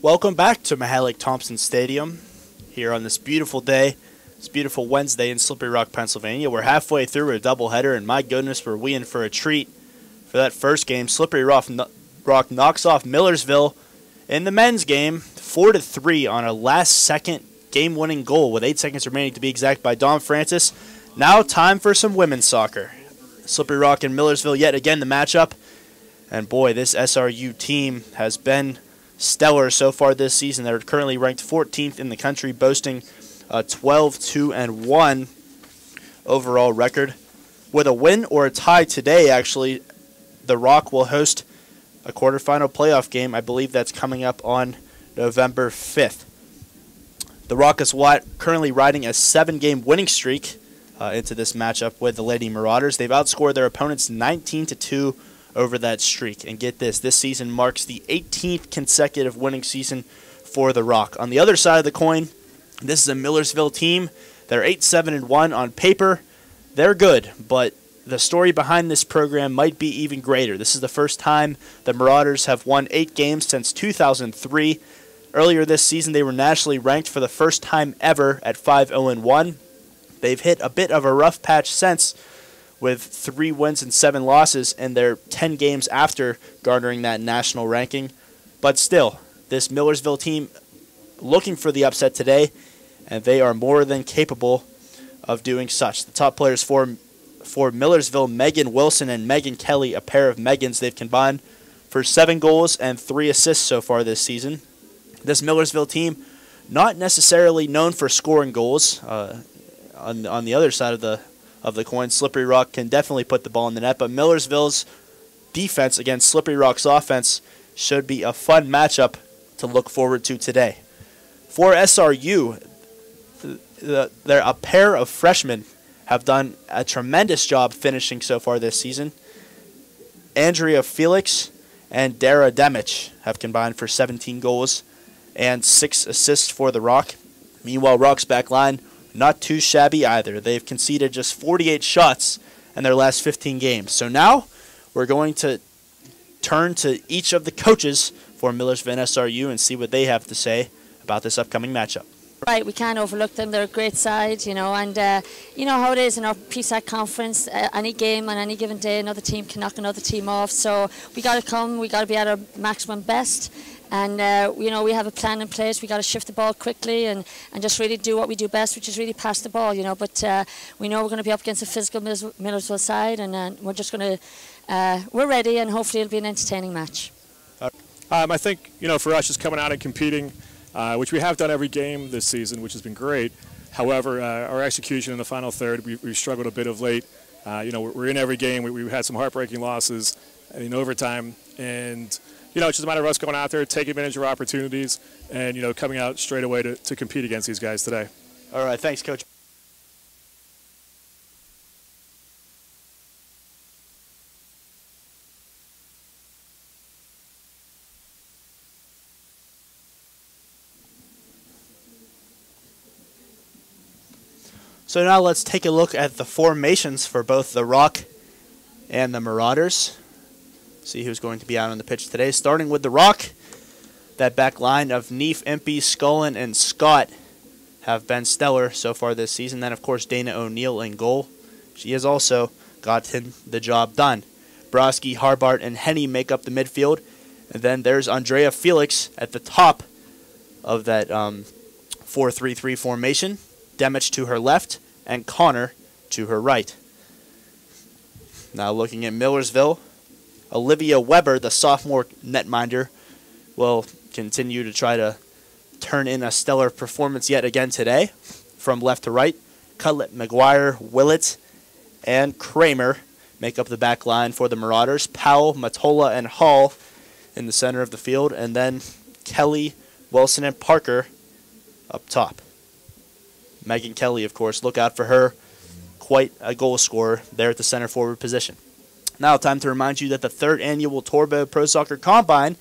Welcome back to Mahalik Thompson Stadium here on this beautiful day. It's beautiful Wednesday in Slippery Rock, Pennsylvania. We're halfway through a doubleheader, and my goodness, were we in for a treat for that first game. Slippery Rock knocks off Millersville in the men's game 4-3 on a last-second game-winning goal with 8 seconds remaining to be exact by Dom Francis. Now time for some women's soccer. Slippery Rock and Millersville yet again the matchup. And boy, this SRU team has been stellar so far this season. They're currently ranked 14th in the country, boasting a 12-2-1 overall record. With a win or a tie today, actually, the Rock will host a quarterfinal playoff game. I believe that's coming up on November 5th. The Rock is currently riding a 7-game winning streak into this matchup with the Lady Marauders. They've outscored their opponents 19-2 over that streak. And get this season marks the 18th consecutive winning season for the Rock. On the other side of the coin, this is a Millersville team. They're 8-7-1 on paper. They're good, but the story behind this program might be even greater. This is the first time the Marauders have won 8 games since 2003. Earlier this season, they were nationally ranked for the first time ever at 5-0-1. They've hit a bit of a rough patch since, with 3 wins and 7 losses in their 10 games after garnering that national ranking. But still, this Millersville team looking for the upset today, and they are more than capable of doing such. The top players for Millersville, Megan Wilson and Megan Kelly, a pair of Megans. They've combined for 7 goals and 3 assists so far this season. This Millersville team, not necessarily known for scoring goals. On the other side of the coin, Slippery Rock can definitely put the ball in the net, but Millersville's defense against Slippery Rock's offense should be a fun matchup to look forward to today. For SRU, a pair of freshmen have done a tremendous job finishing so far this season. Andrea Felix and Dara Demich have combined for 17 goals and 6 assists for the Rock. Meanwhile, Rock's back line, not too shabby either. They've conceded just 48 shots in their last 15 games. So now we're going to turn to each of the coaches for Millersville and SRU and see what they have to say about this upcoming matchup. Right, we can't overlook them. They're a great side, you know, and you know how it is in our PSAC conference. Any game on any given day, another team can knock another team off. So we got to come, we got to be at our maximum best. And, you know, we have a plan in place. We got to shift the ball quickly and just really do what we do best, which is really pass the ball, you know. But we know we're going to be up against a physical Millersville side, and we're just going to, we're ready, and hopefully it'll be an entertaining match. I think, you know, for us, just coming out and competing, which we have done every game this season, which has been great. However, our execution in the final third, we've struggled a bit of late. You know, we're in every game. We've had some heartbreaking losses in overtime, and you know, it's just a matter of us going out there, taking advantage of our opportunities, and, you know, coming out straight away to compete against these guys today. All right, thanks, Coach. So now let's take a look at the formations for both the Rock and the Marauders. See who's going to be out on the pitch today. Starting with the Rock, that back line of Neef, Impey, Scullin, and Scott have been stellar so far this season. Then, of course, Dana O'Neill in goal. She has also gotten the job done. Broski, Harbart, and Henny make up the midfield. And then there's Andrea Felix at the top of that 4-3-3 formation. Demich to her left, and Connor to her right. Now looking at Millersville, Olivia Weber, the sophomore netminder, will continue to try to turn in a stellar performance yet again today. From left to right, Cutlet, McGuire, Willett, and Kramer make up the back line for the Marauders. Powell, Matola, and Hall in the center of the field, and then Kelly, Wilson, and Parker up top. Megan Kelly, of course, look out for her. Quite a goal scorer there at the center forward position. Now, time to remind you that the 3rd annual Torbo Pro Soccer Combine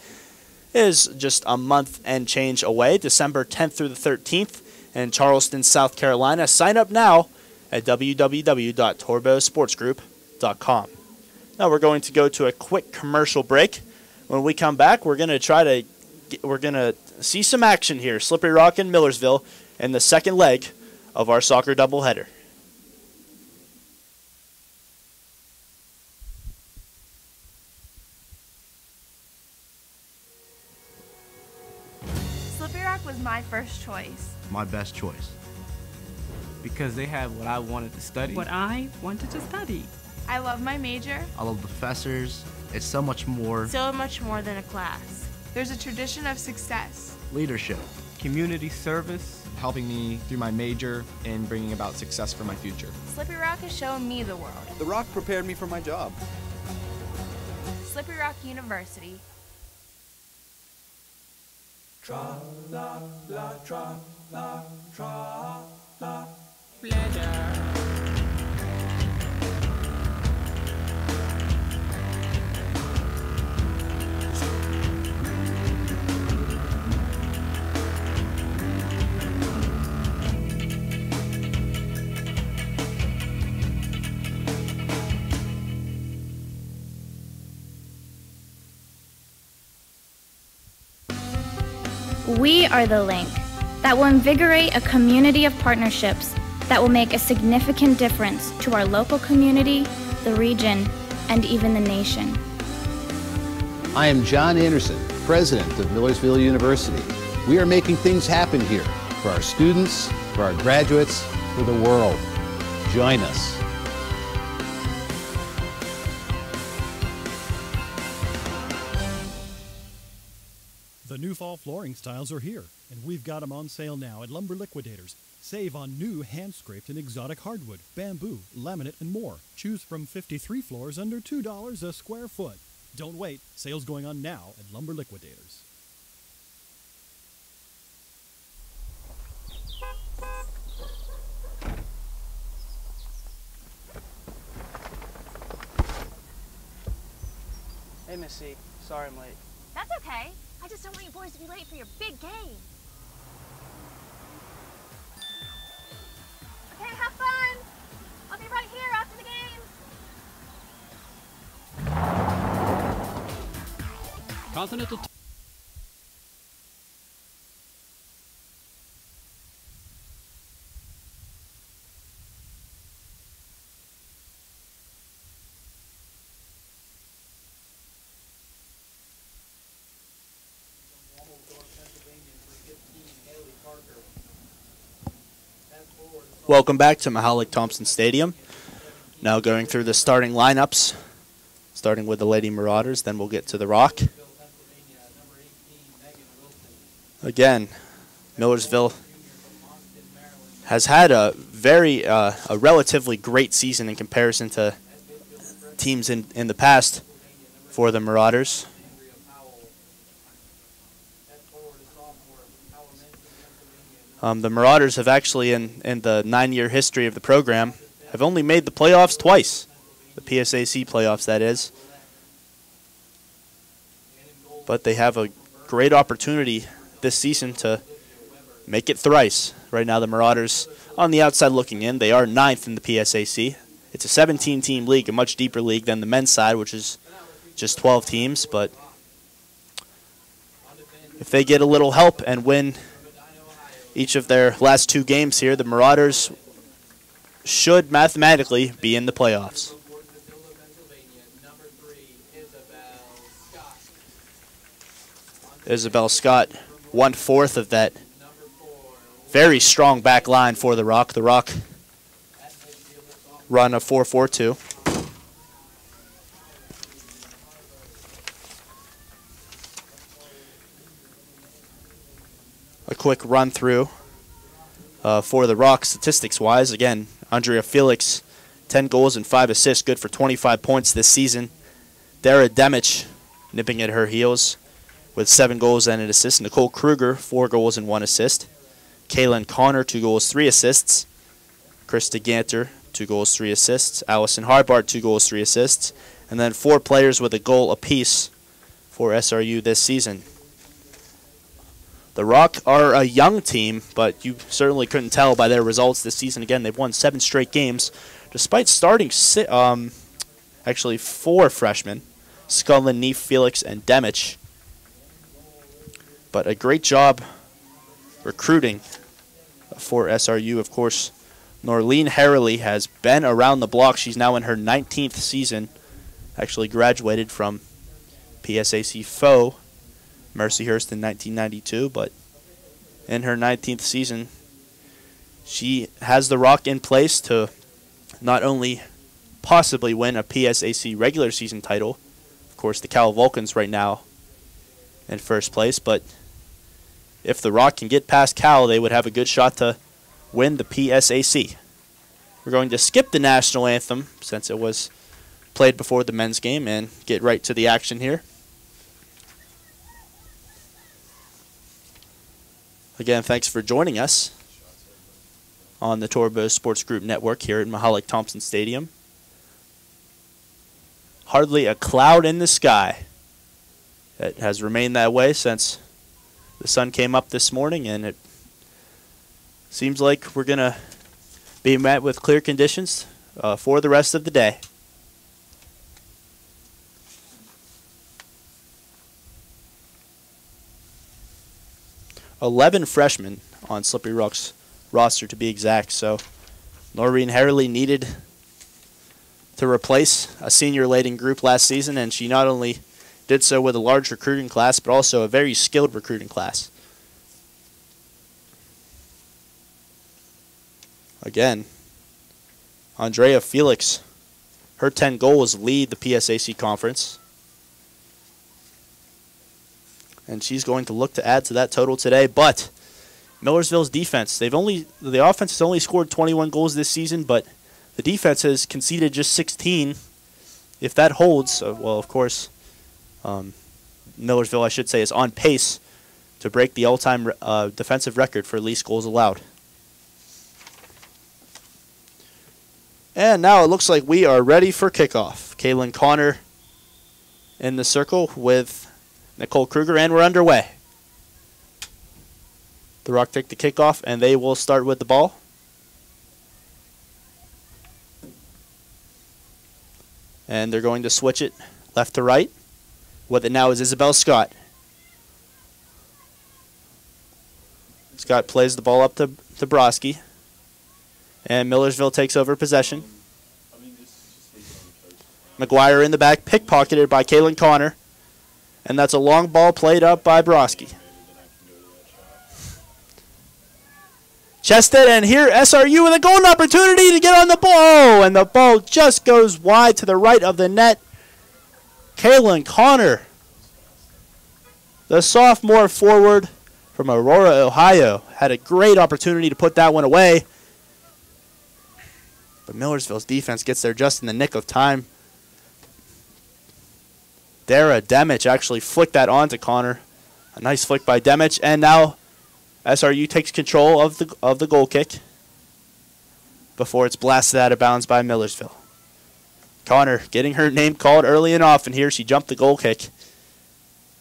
is just a month and change away, December 10th through the 13th in Charleston, South Carolina. Sign up now at www.torbosportsgroup.com. Now we're going to go to a quick commercial break. When we come back, we're going to try to gonna see some action here. Slippery Rock and Millersville in the second leg of our soccer doubleheader. Slippery Rock was my first choice. My best choice. Because they had what I wanted to study. What I wanted to study. I love my major. I love the professors. It's so much more. So much more than a class. There's a tradition of success. Leadership. Community service. Helping me through my major and bringing about success for my future. Slippery Rock has shown me the world. The Rock prepared me for my job. Slippery Rock University. Tra la la tra la tra la. We are the link that will invigorate a community of partnerships that will make a significant difference to our local community, the region, and even the nation. I am John Anderson, President of Millersville University. We are making things happen here for our students, for our graduates, for the world. Join us. The new fall flooring styles are here, and we've got them on sale now at Lumber Liquidators. Save on new hand-scraped and exotic hardwood, bamboo, laminate, and more. Choose from 53 floors under $2 a square foot. Don't wait. Sales going on now at Lumber Liquidators. Hey, Missy. Sorry I'm late. That's okay. I just don't want you boys to be late for your big game. Okay, have fun. I'll be right here after the game. Continental. Welcome back to Mahalik-Thompson Stadium. Now going through the starting lineups, starting with the Lady Marauders, then we'll get to the Rock. Again, Millersville has had a relatively great season in comparison to teams in the past for the Marauders. The Marauders have actually, in the 9-year history of the program, have only made the playoffs twice. The PSAC playoffs, that is. But they have a great opportunity this season to make it thrice. Right now, the Marauders, on the outside looking in, they are 9th in the PSAC. It's a 17-team league, a much deeper league than the men's side, which is just 12 teams. But if they get a little help and win each of their last 2 games here, the Marauders should mathematically be in the playoffs. Isabel Scott, 1/4 of that very strong back line for the Rock. The Rock run a 4-4-2. A quick run through for the Rock statistics-wise. Again, Andrea Felix, 10 goals and 5 assists, good for 25 points this season. Dara Demich nipping at her heels with 7 goals and an assist. Nicole Kruger, 4 goals and 1 assist. Kaylin Connor, 2 goals, 3 assists. Krista Ganter, 2 goals, 3 assists. Allison Harbart, 2 goals, 3 assists. And then 4 players with a goal apiece for SRU this season. The Rock are a young team, but you certainly couldn't tell by their results this season. Again, they've won 7 straight games, despite starting actually 4 freshmen, Scullin, Neef, Felix, and Demich. But a great job recruiting for SRU. Of course, Norleen Harrelly has been around the block. She's now in her 19th season. Actually graduated from PSAC Foe, Mercyhurst in 1992, but in her 19th season, she has the rock in place to not only possibly win a PSAC regular season title, of course the Cal Vulcans right now in first place, but if the Rock can get past Cal, they would have a good shot to win the PSAC. We're going to skip the national anthem since it was played before the men's game and get right to the action here. Again, thanks for joining us on the Torbo Sports Group Network here at Mahalik Thompson Stadium. Hardly a cloud in the sky. It has remained that way since the sun came up this morning, and it seems like we're going to be met with clear conditions for the rest of the day. $11 freshmen on Slippery Rock's roster to be exact, so Noreen Harrelly needed to replace a senior-laden group last season, and she not only did so with a large recruiting class, but also a very skilled recruiting class. Again, Andrea Felix, her 10 goals lead the PSAC conference. And she's going to look to add to that total today. But Millersville's defense, the offense has only scored 21 goals this season, but the defense has conceded just 16. If that holds, well, of course, Millersville, I should say, is on pace to break the all-time defensive record for least goals allowed. And now it looks like we are ready for kickoff. Kaylin Connor in the circle with Nicole Kruger, and we're underway. The Rock take the kickoff, and they will start with the ball. And they're going to switch it left to right. With it now is Isabel Scott. Scott plays the ball up to Broski. And Millersville takes over possession. McGuire in the back, pickpocketed by Kaylin Connor. And that's a long ball played up by Broski. Chested, and here SRU with a golden opportunity to get on the ball. And the ball just goes wide to the right of the net. Kaylin Connor, the sophomore forward from Aurora, Ohio, had a great opportunity to put that one away. But Millersville's defense gets there just in the nick of time. Dara Demich actually flicked that onto Connor. A nice flick by Demich, and now SRU takes control of the goal kick before it's blasted out of bounds by Millersville. Connor getting her name called early and often here. She jumped the goal kick.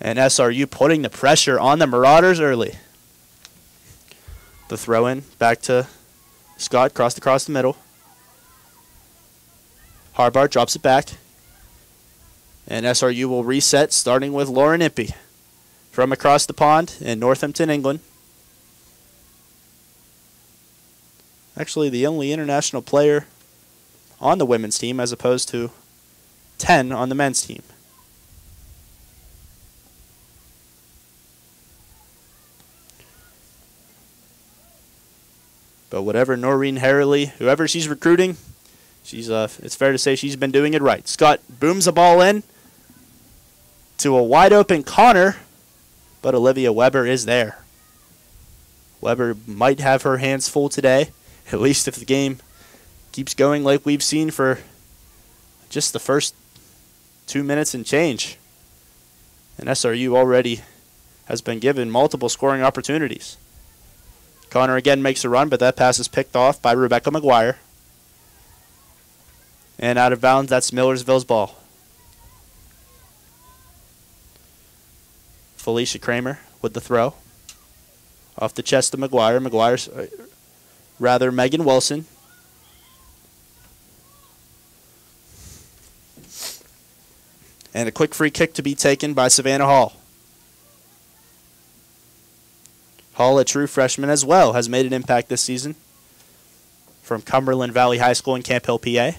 And SRU putting the pressure on the Marauders early. The throw in back to Scott, crossed across the middle. Harbart drops it back. And SRU will reset, starting with Lauren Impey from across the pond in Northampton, England. Actually, the only international player on the women's team as opposed to 10 on the men's team. But whatever Noreen Harrelly, whoever she's recruiting, it's fair to say she's been doing it right. Scott booms the ball in to a wide open Connor, but Olivia Weber is there. Weber might have her hands full today, at least if the game keeps going like we've seen for just the first 2 minutes and change. And SRU already has been given multiple scoring opportunities. Connor again makes a run, but that pass is picked off by Rebecca McGuire. And out of bounds, that's Millersville's ball. Felicia Kramer with the throw. Off the chest of McGuire. Megan Wilson. And a quick free kick to be taken by Savannah Hall. Hall, a true freshman as well, has made an impact this season from Cumberland Valley High School in Camp Hill, PA.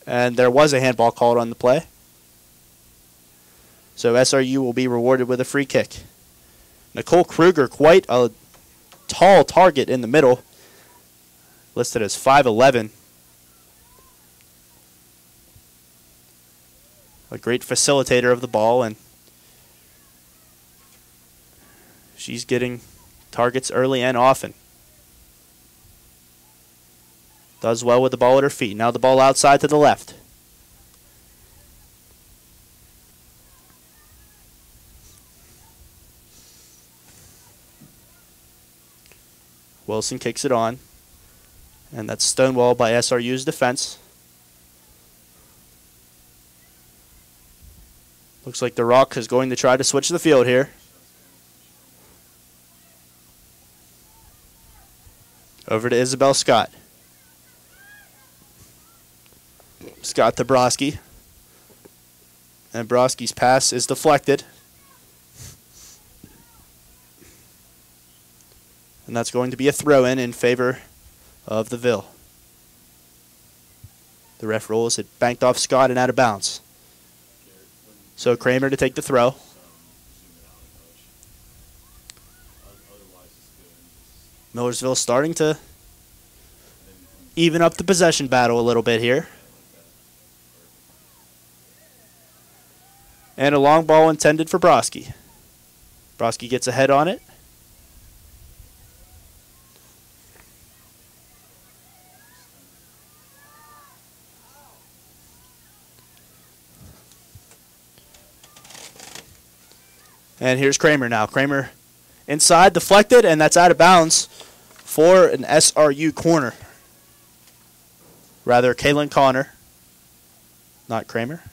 And there was a handball called on the play. So SRU will be rewarded with a free kick. Nicole Kruger, quite a tall target in the middle, listed as 5'11". A great facilitator of the ball, and she's getting targets early and often. Does well with the ball at her feet. Now the ball outside to the left. Wilson kicks it on. And that's stonewalled by SRU's defense. Looks like the Rock is going to try to switch the field here. Over to Isabel Scott. Scott to Broski. And Broski's pass is deflected. And that's going to be a throw-in in favor of the Ville. The ref rules it banked off Scott and out of bounds. So Kramer to take the throw. Millersville starting to even up the possession battle a little bit here. And a long ball intended for Broski. Broski gets a head on it. And here's Kramer now. Kramer inside, deflected, and that's out of bounds for an SRU corner. Rather, Kaylin Connor, not Kramer.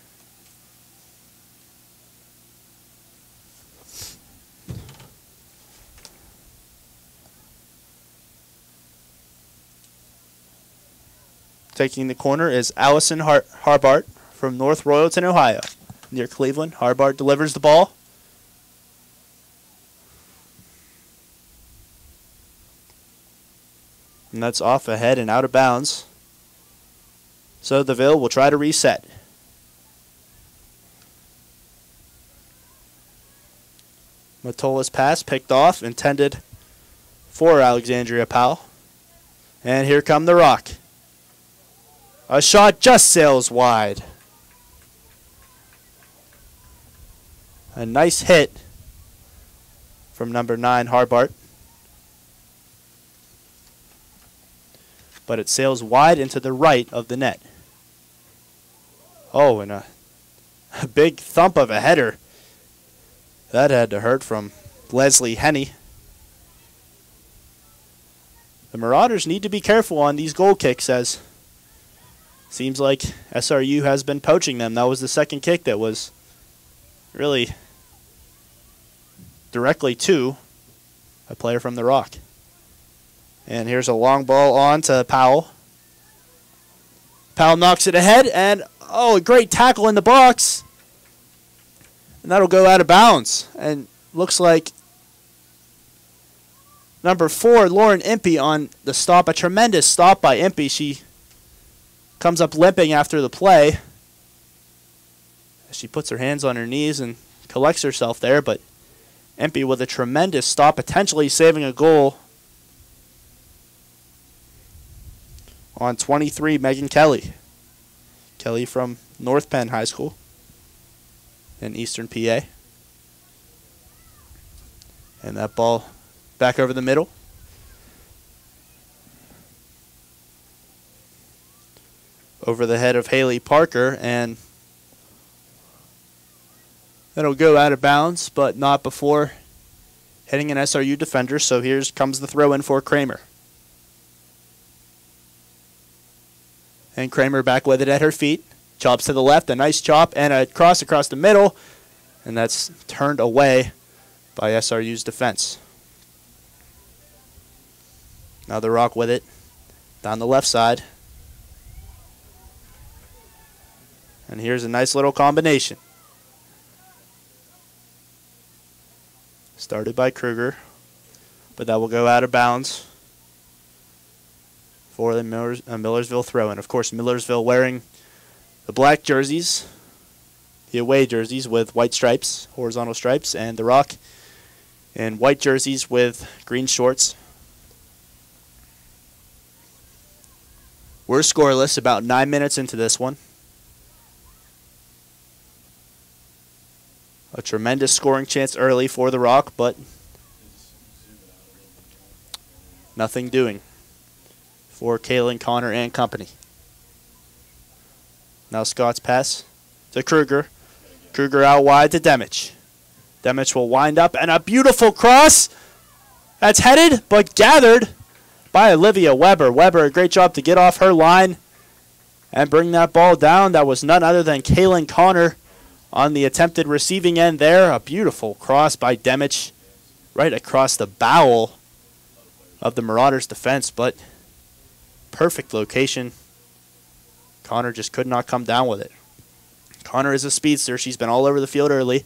Taking the corner is Allison Harbart from North Royalton, Ohio, near Cleveland. Harbart delivers the ball. And that's off ahead and out of bounds. So the Ville will try to reset. Matola's pass picked off, intended for Alexandria Powell. And here come the Rock. A shot just sails wide. A nice hit from number 9, Harbart. But it sails wide into the right of the net. Oh, and a big thump of a header. That had to hurt from Leslie Henney. The Marauders need to be careful on these goal kicks, as seems like SRU has been poaching them. That was the second kick that was really directly to a player from the Rock. And here's a long ball on to Powell. Powell knocks it ahead, and oh, a great tackle in the box. And that'll go out of bounds. And looks like number 4, Lauren Impey, on the stop. A tremendous stop by Impey. She comes up limping after the play. She puts her hands on her knees and collects herself there, but Impey with a tremendous stop, potentially saving a goal on 23, Megan Kelly. Kelly from North Penn High School in Eastern PA. And that ball back over the middle. Over the head of Haley Parker, and that'll go out of bounds, but not before hitting an SRU defender. So here comes the throw in for Kramer. And Kramer back with it at her feet. Chops to the left, a nice chop, and a cross across the middle. And that's turned away by SRU's defense. Now the Rock with it down the left side. And here's a nice little combination. Started by Kruger, but that will go out of bounds for the Millersville throw-in. Of course, Millersville wearing the black jerseys, the away jerseys with white stripes, horizontal stripes, and the Rock in white jerseys with green shorts. We're scoreless about 9 minutes into this one. A tremendous scoring chance early for the Rock, but nothing doing for Kaylin Connor and company. Now Scott's pass to Kruger. Kruger out wide to Demich. Demich will wind up, and a beautiful cross. That's headed, but gathered by Olivia Weber. Weber, a great job to get off her line and bring that ball down. That was none other than Kaylin Connor on the attempted receiving end there. A beautiful cross by Demich right across the bowel of the Marauders' defense, but perfect location. Connor just could not come down with it. Connor is a speedster. She's been all over the field early.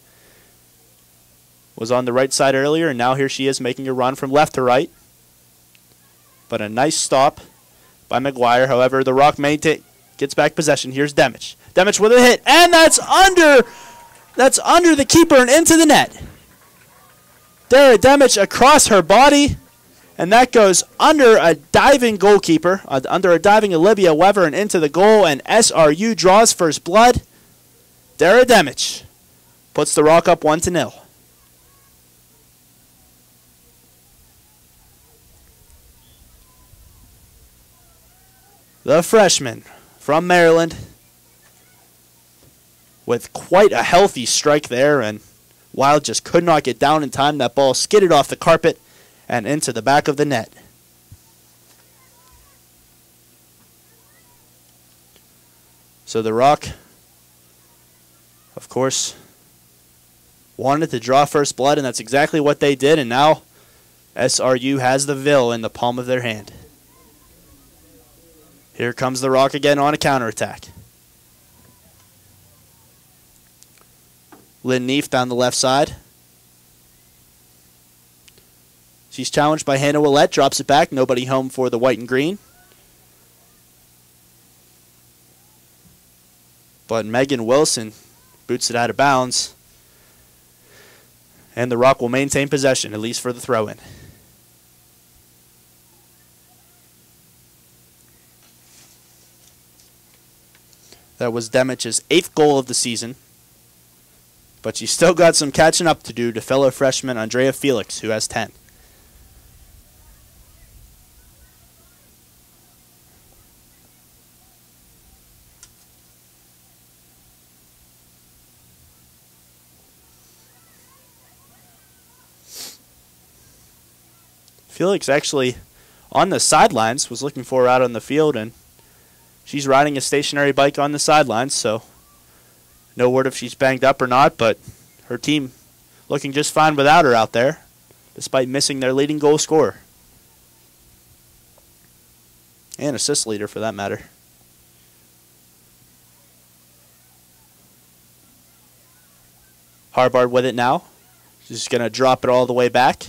Was on the right side earlier, and now here she is making a run from left to right. But a nice stop by McGuire. However, the Rock gets back possession. Here's Demich. Demich with a hit, and that's under the keeper and into the net. Dara Demich across her body, and that goes under a diving goalkeeper, under a diving Olivia Weber and into the goal, and SRU draws first blood. Dara Demich puts the Rock up 1-0. The freshman from Maryland with quite a healthy strike there, and Wild just could not get down in time. That ball skidded off the carpet and into the back of the net. So the Rock, of course, wanted to draw first blood, and that's exactly what they did, and now SRU has the Ville in the palm of their hand. Here comes the Rock again on a counterattack. Lynn Neef down the left side. She's challenged by Hannah Willette, drops it back, nobody home for the white and green. But Megan Wilson boots it out of bounds. And the Rock will maintain possession, at least for the throw-in. That was Demich's 8th goal of the season. But she's still got some catching up to do to fellow freshman Andrea Felix, who has 10. Felix actually on the sidelines was looking for her out on the field, and she's riding a stationary bike on the sidelines, so no word if she's banged up or not, but her team looking just fine without her out there, despite missing their leading goal scorer. And assist leader, for that matter. Harbard with it now. She's going to drop it all the way back.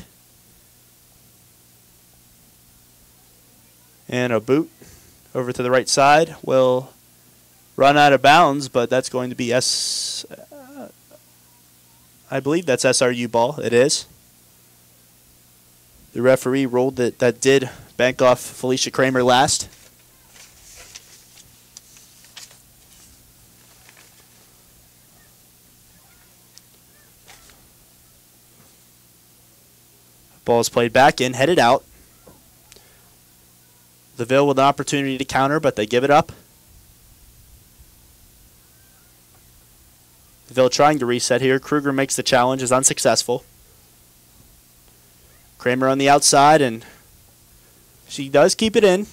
And a boot over to the right side will run out of bounds, but that's going to be I believe that's SRU ball. It is. The referee ruled that did bank off Felicia Kramer last. Ball is played back in, headed out. The Ville with an opportunity to counter, but they give it up. The Ville trying to reset here. Kruger makes the challenge, is unsuccessful. Kramer on the outside, and she does keep it in.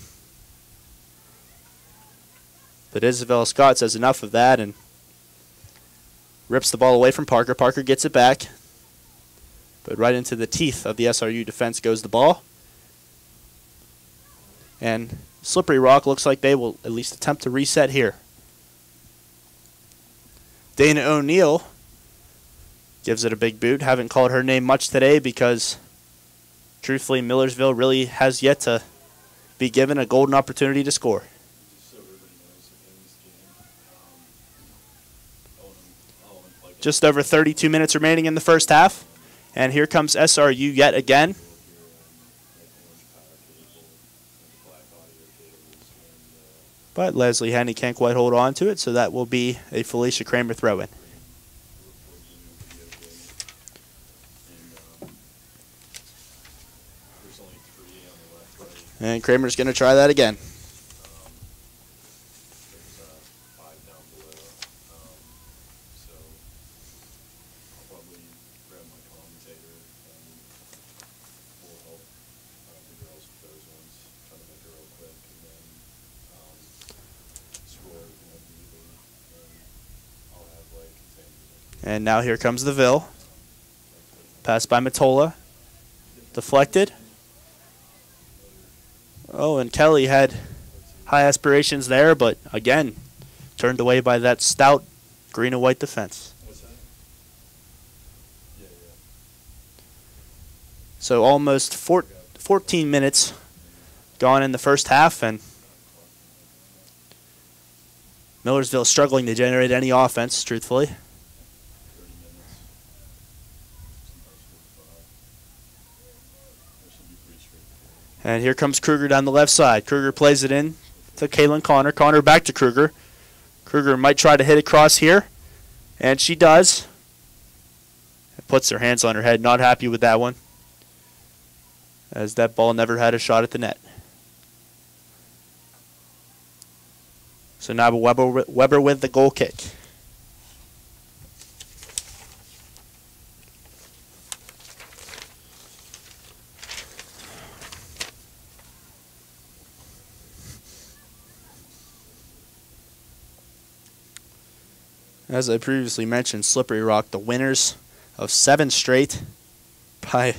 But Isabel Scott says enough of that and rips the ball away from Parker. Parker gets it back. But right into the teeth of the SRU defense goes the ball. And Slippery Rock looks like they will at least attempt to reset here. Dana O'Neill Gives it a big boot. Haven't called her name much today because, truthfully, Millersville really has yet to be given a golden opportunity to score. Just over 32 minutes remaining in the first half. And here comes SRU yet again. But Leslie Henney can't quite hold on to it, so that will be a Felicia Kramer throw-in. And Kramer's going to try that again. And now here comes the Ville. Passed by Matola. Deflected. Oh, and Kelly had high aspirations there, but again, turned away by that stout green and white defense. So almost 14 minutes gone in the first half, and Millersville struggling to generate any offense, truthfully. And here comes Kruger down the left side. Kruger plays it in to Kaylin Connor. Connor back to Kruger. Kruger might try to hit across here, and she does. Puts her hands on her head, not happy with that one, as that ball never had a shot at the net. So now Weber with the goal kick. As I previously mentioned, Slippery Rock, the winners of 7 straight by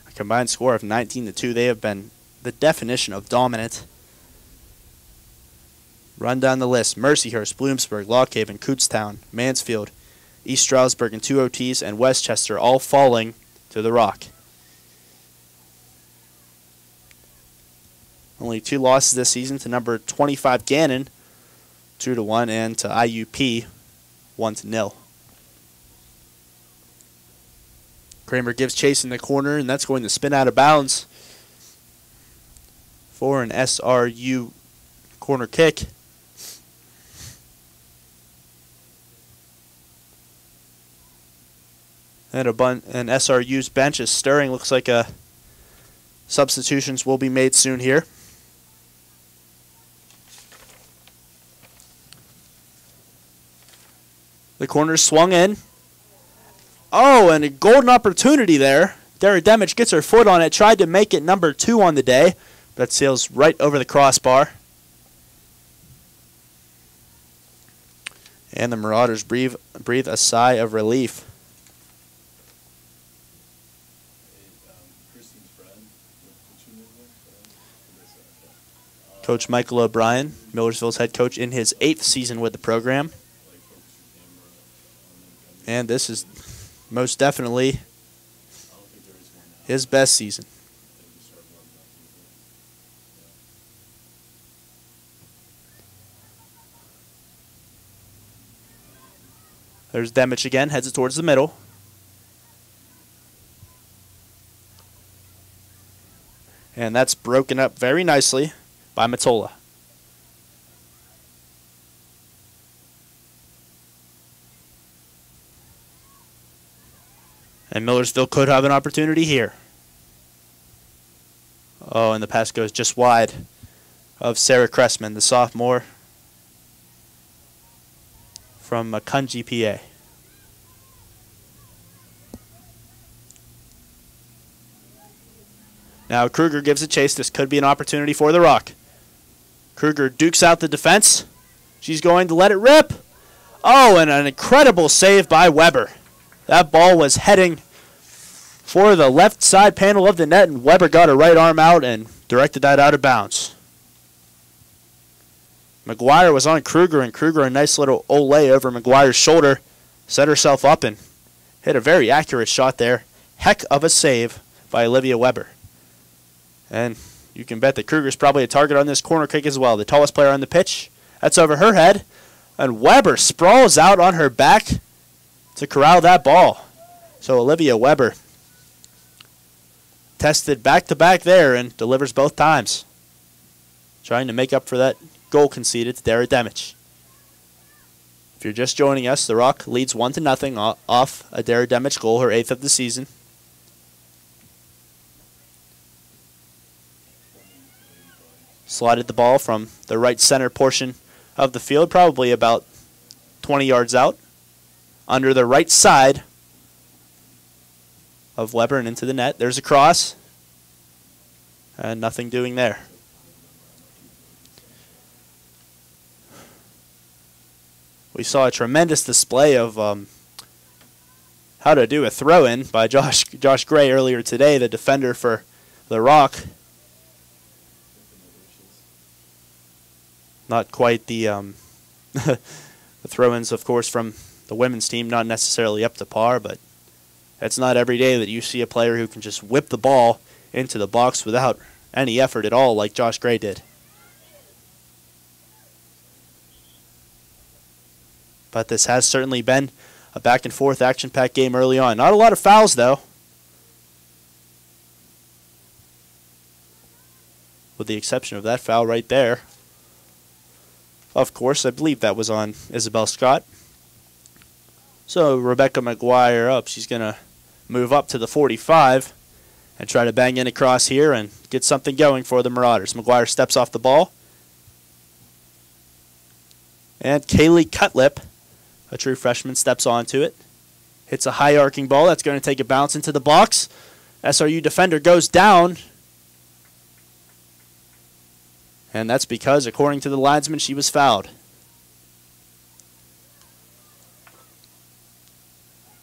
a combined score of 19-2. They have been the definition of dominant. Run down the list. Mercyhurst, Bloomsburg, Lockhaven, Kutztown, Mansfield, East Stroudsburg, and 2 OTs, and Westchester all falling to the Rock. Only 2 losses this season to number 25 Gannon, 2-1, and to IUP, 1-0. Kramer gives chase in the corner, and that's going to spin out of bounds for an SRU corner kick. And SRU's bench is stirring. Looks like substitutions will be made soon here. The corner swung in. Oh, and a golden opportunity there. Dara Demich gets her foot on it, tried to make it number 2 on the day, but sails right over the crossbar. And the Marauders breathe a sigh of relief. Coach Michael O'Brien, Millersville's head coach in his 8th season with the program. And this is most definitely his best season. There's Demich again, heads it towards the middle. And that's broken up very nicely by Matola. And Millersville could have an opportunity here. Oh, and the pass goes just wide of Sarah Cressman, the sophomore from Macungie, PA. Now Kruger gives a chase. This could be an opportunity for the Rock. Kruger dukes out the defense. She's going to let it rip. Oh, and an incredible save by Weber. That ball was heading for the left side panel of the net, and Weber got her right arm out and directed that out of bounds. McGuire was on Kruger, and Kruger, a nice little ole over McGuire's shoulder, set herself up and Hit a very accurate shot there. Heck of a save by Olivia Weber. And you can bet that Kruger's probably a target on this corner kick as well. The tallest player on the pitch. That's over her head. And Weber sprawls out on her back to corral that ball. So Olivia Weber tested back-to-back there and delivers both times. Trying to make up for that goal conceded to Dara Demich. If you're just joining us, the Rock leads 1-0 off a Dara Demich goal, her 8th of the season. Slided the ball from the right center portion of the field, probably about 20 yards out, under the right side of Weber and into the net. There's a cross, and nothing doing there. We saw a tremendous display of how to do a throw-in by Josh Gray earlier today, the defender for the Rock. Not quite the the throw-ins, of course, from the women's team, not necessarily up to par, but it's not every day that you see a player who can just whip the ball into the box without any effort at all like Josh Gray did. But this has certainly been a back-and-forth, action-packed game early on. Not a lot of fouls, though. With the exception of that foul right there. Of course, I believe that was on Isabel Scott. So Rebecca McGuire up. She's going to move up to the 45 and try to bang in across here and get something going for the Marauders. McGuire steps off the ball. And Kaylee Cutlip, a true freshman, steps onto it. Hits a high arcing ball. That's going to take a bounce into the box. SRU defender goes down. And that's because, according to the linesman, she was fouled.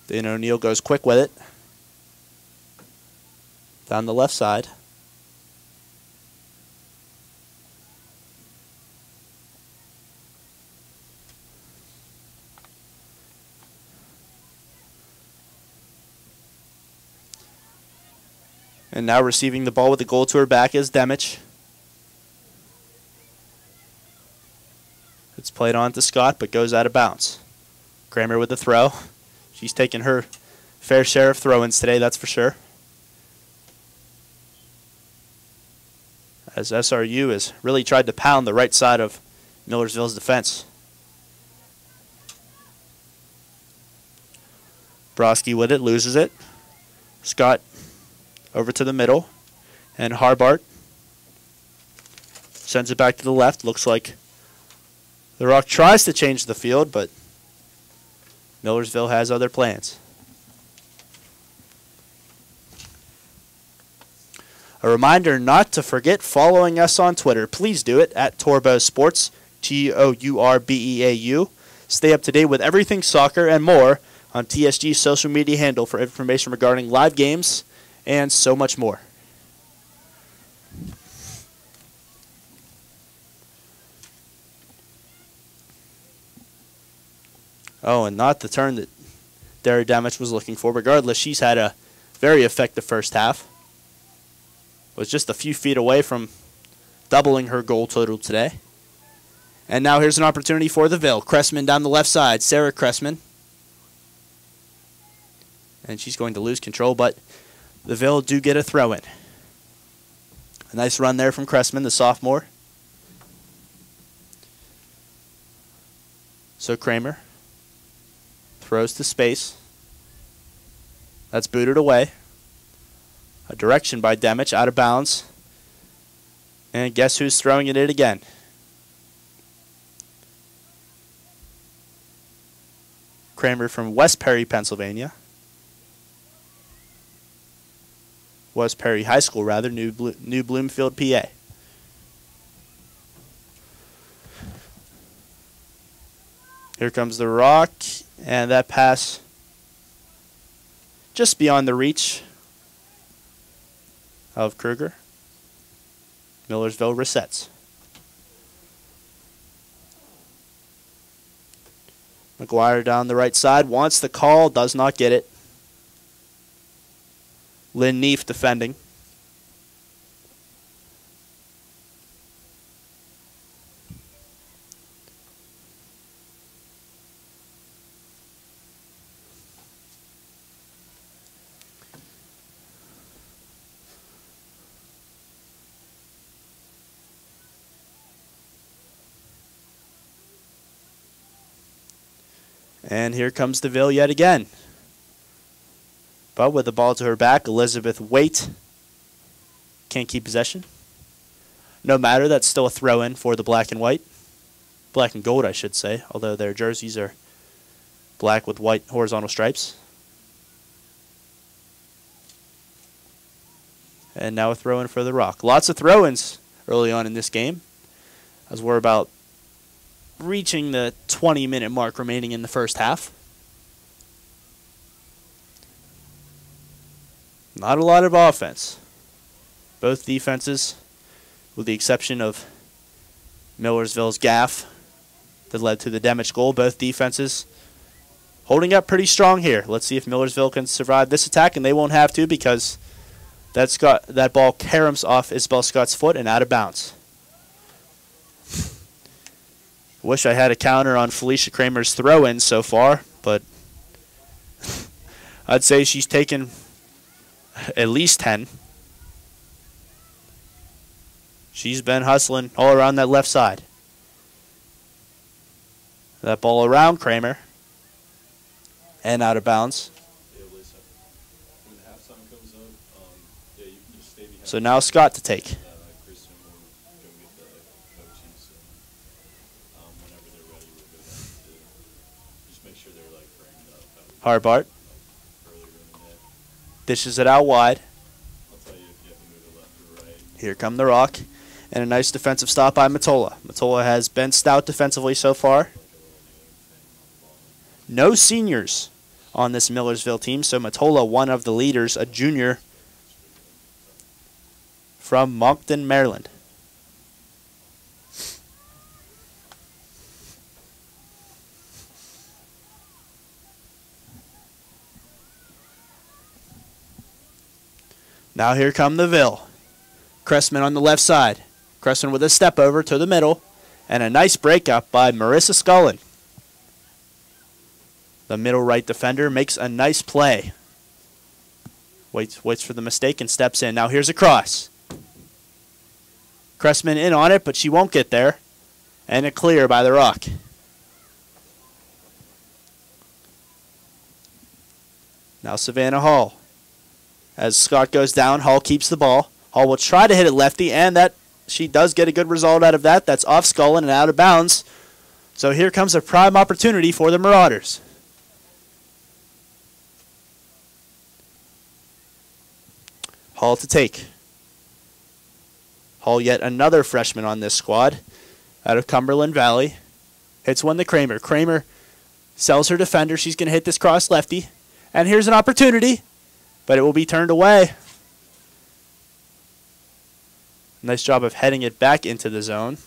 Then O'Neill goes quick with it. Down the left side. And now receiving the ball with the goal to her back is Demich. It's played on to Scott, but goes out of bounds. Kramer with the throw. She's taken her fair share of throw-ins today, that's for sure. As SRU has really tried to pound the right side of Millersville's defense. Broski with it, loses it. Scott over to the middle. And Harbart sends it back to the left. Looks like the Rock tries to change the field, but Millersville has other plans. A reminder not to forget following us on Twitter. Please do it at Torbeau Sports, T-O-U-R-B-E-A-U. Stay up to date with everything soccer and more on TSG's social media handle for information regarding live games and so much more. Oh, and not the turn that Dara Demich was looking for. Regardless, she's had a very effective first half. Was just a few feet away from doubling her goal total today. And now here's an opportunity for the Ville. Cressman down the left side. Sarah Cressman. And she's going to lose control, but the Ville do get a throw in. A nice run there from Cressman, the sophomore. So Kramer throws to space. That's booted away. A direction by Demich, out of bounds. And guess who's throwing it in again? Kramer from West Perry, Pennsylvania. West Perry High School, rather, New Bloomfield, PA. Here comes the Rock, and that pass just beyond the reach of Kruger. Millersville resets. McGuire down the right side, wants the call, does not get it. Lynn Neef defending. And here comes DeVille yet again. But with the ball to her back, Elizabeth Waite can't keep possession. No matter, that's still a throw-in for the black and white. Black and gold, I should say, although their jerseys are black with white horizontal stripes. And now a throw-in for the Rock. Lots of throw-ins early on in this game, as we're about reaching the 20-minute mark remaining in the first half. Not a lot of offense. Both defenses, with the exception of Millersville's gaff that led to the damaged goal, both defenses holding up pretty strong here. Let's see if Millersville can survive this attack, and they won't have to because that ball caroms off Isabel Scott's foot and out of bounds. Wish I had a counter on Felicia Kramer's throw-in so far, but I'd say she's taken at least 10. She's been hustling all around that left side. That ball around Kramer and out of bounds. So now Scott to take. Harbart dishes it out wide. Here come the Rock. And a nice defensive stop by Matola. Matola has been stout defensively so far. No seniors on this Millersville team, so Matola, one of the leaders, a junior from Moncton, Maryland. Now here come the Ville. Cressman on the left side. Cressman with a step over to the middle. And a nice breakup by Marissa Scullin. The middle right defender makes a nice play. Waits for the mistake and steps in. Now here's a cross. Cressman in on it, but she won't get there. And a clear by the Rock. Now Savannah Hall. As Scott goes down, Hall keeps the ball. Hall will try to hit it lefty, and that she does get a good result out of that. That's off Scullin and out of bounds. So here comes a prime opportunity for the Marauders. Hall to take. Hall, yet another freshman on this squad out of Cumberland Valley. Hits one to Kramer. Kramer sells her defender. She's going to hit this cross lefty. And here's an opportunity, but it will be turned away. Nice job of heading it back into the zone.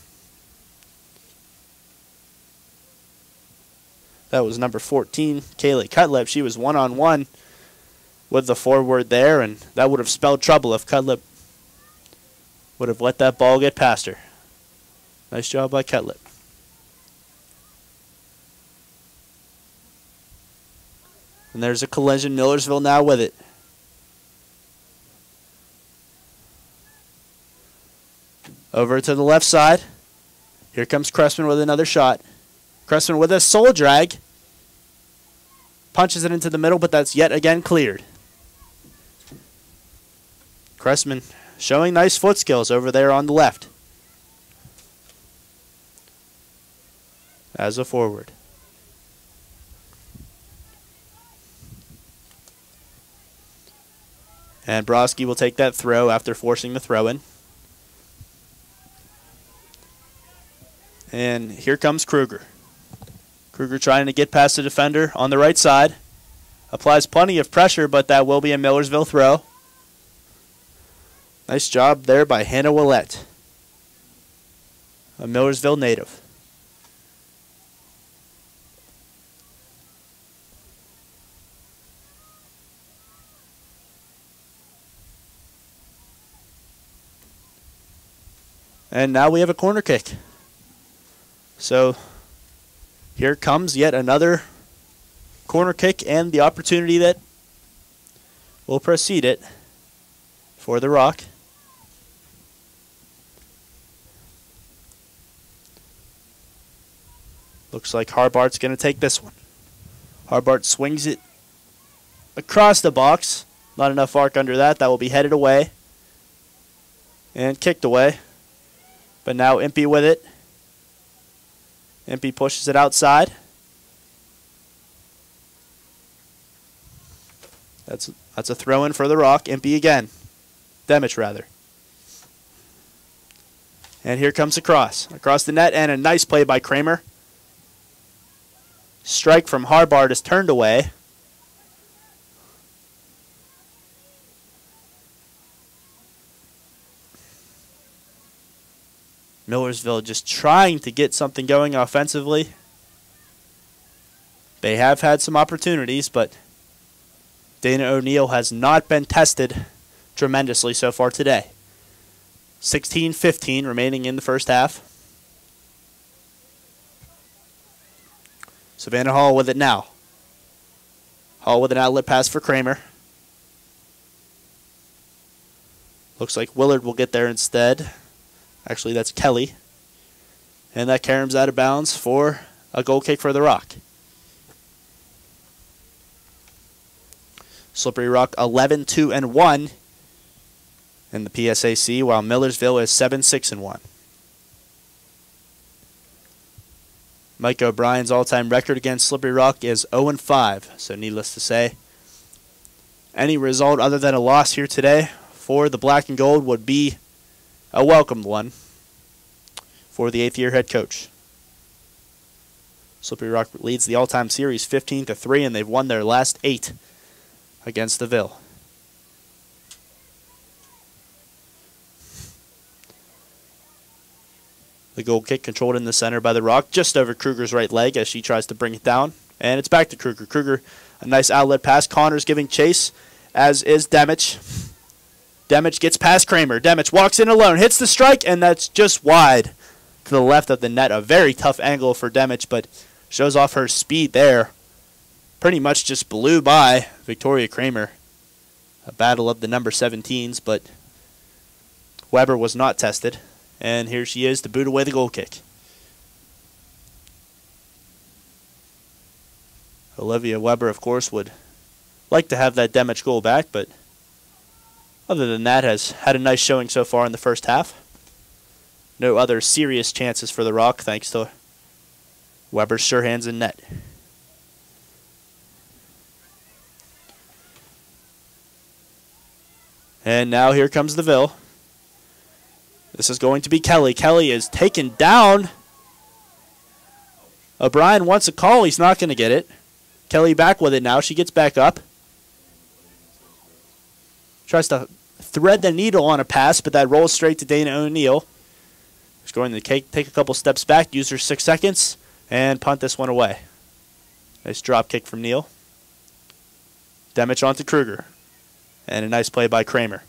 That was number 14, Kaylee Cutlip. She was one-on-one with the forward there, and that would have spelled trouble if Cutlip would have let that ball get past her. Nice job by Cutlip. And there's a collision. Millersville now with it. Over to the left side. Here comes Cressman with another shot. Cressman with a soul drag. Punches it into the middle, but that's yet again cleared. Cressman showing nice foot skills over there on the left. As a forward. And Broski will take that throw after forcing the throw in. And here comes Kruger. Kruger trying to get past the defender on the right side. Applies plenty of pressure, but that will be a Millersville throw. Nice job there by Hannah Willette, a Millersville native. And now we have a corner kick. So here comes yet another corner kick and the opportunity that will precede it for the Rock. Looks like Harbart's going to take this one. Harbart swings it across the box. Not enough arc under that. That will be headed away and kicked away. But now Impey with it. Impey pushes it outside. That's a throw-in for the Rock. Impey again. Demich, rather. And here comes a cross. Across the net, and a nice play by Kramer. Strike from Harbart is turned away. Millersville just trying to get something going offensively. They have had some opportunities, but Dana O'Neill has not been tested tremendously so far today. 16-15 remaining in the first half. Savannah Hall with it now. Hall with an outlet pass for Kramer. Looks like Willard will get there instead. Actually, that's Kelly. And that caroms out of bounds for a goal kick for the Rock. Slippery Rock 11-2-1 in the PSAC, while Millersville is 7-6-1. Mike O'Brien's all-time record against Slippery Rock is 0-5, so needless to say, any result other than a loss here today for the Black and Gold would be a welcomed one for the 8th-year head coach. Slippery Rock leads the all-time series 15-3, and they've won their last 8 against the Ville. The goal kick controlled in the center by the Rock, just over Kruger's right leg as she tries to bring it down. And it's back to Kruger. Kruger, a nice outlet pass. Connors giving chase, as is Demich. Demich gets past Kramer. Demich walks in alone, hits the strike, and that's just wide to the left of the net. A very tough angle for Demich, but shows off her speed there. Pretty much just blew by Victoria Kramer. A battle of the number 17s, but Weber was not tested. And here she is to boot away the goal kick. Olivia Weber, of course, would like to have that Demich goal back, but other than that, has had a nice showing so far in the first half. No other serious chances for the Rock, thanks to Weber's sure hands in net. And now here comes the Ville. This is going to be Kelly. Kelly is taken down. O'Brien wants a call. He's not going to get it. Kelly back with it now. She gets back up. Tries to thread the needle on a pass, but that rolls straight to Dana O'Neill. She's going to take a couple steps back, use her 6 seconds, and punt this one away. Nice drop kick from Neal. Demich onto Kruger. And a nice play by Kramer.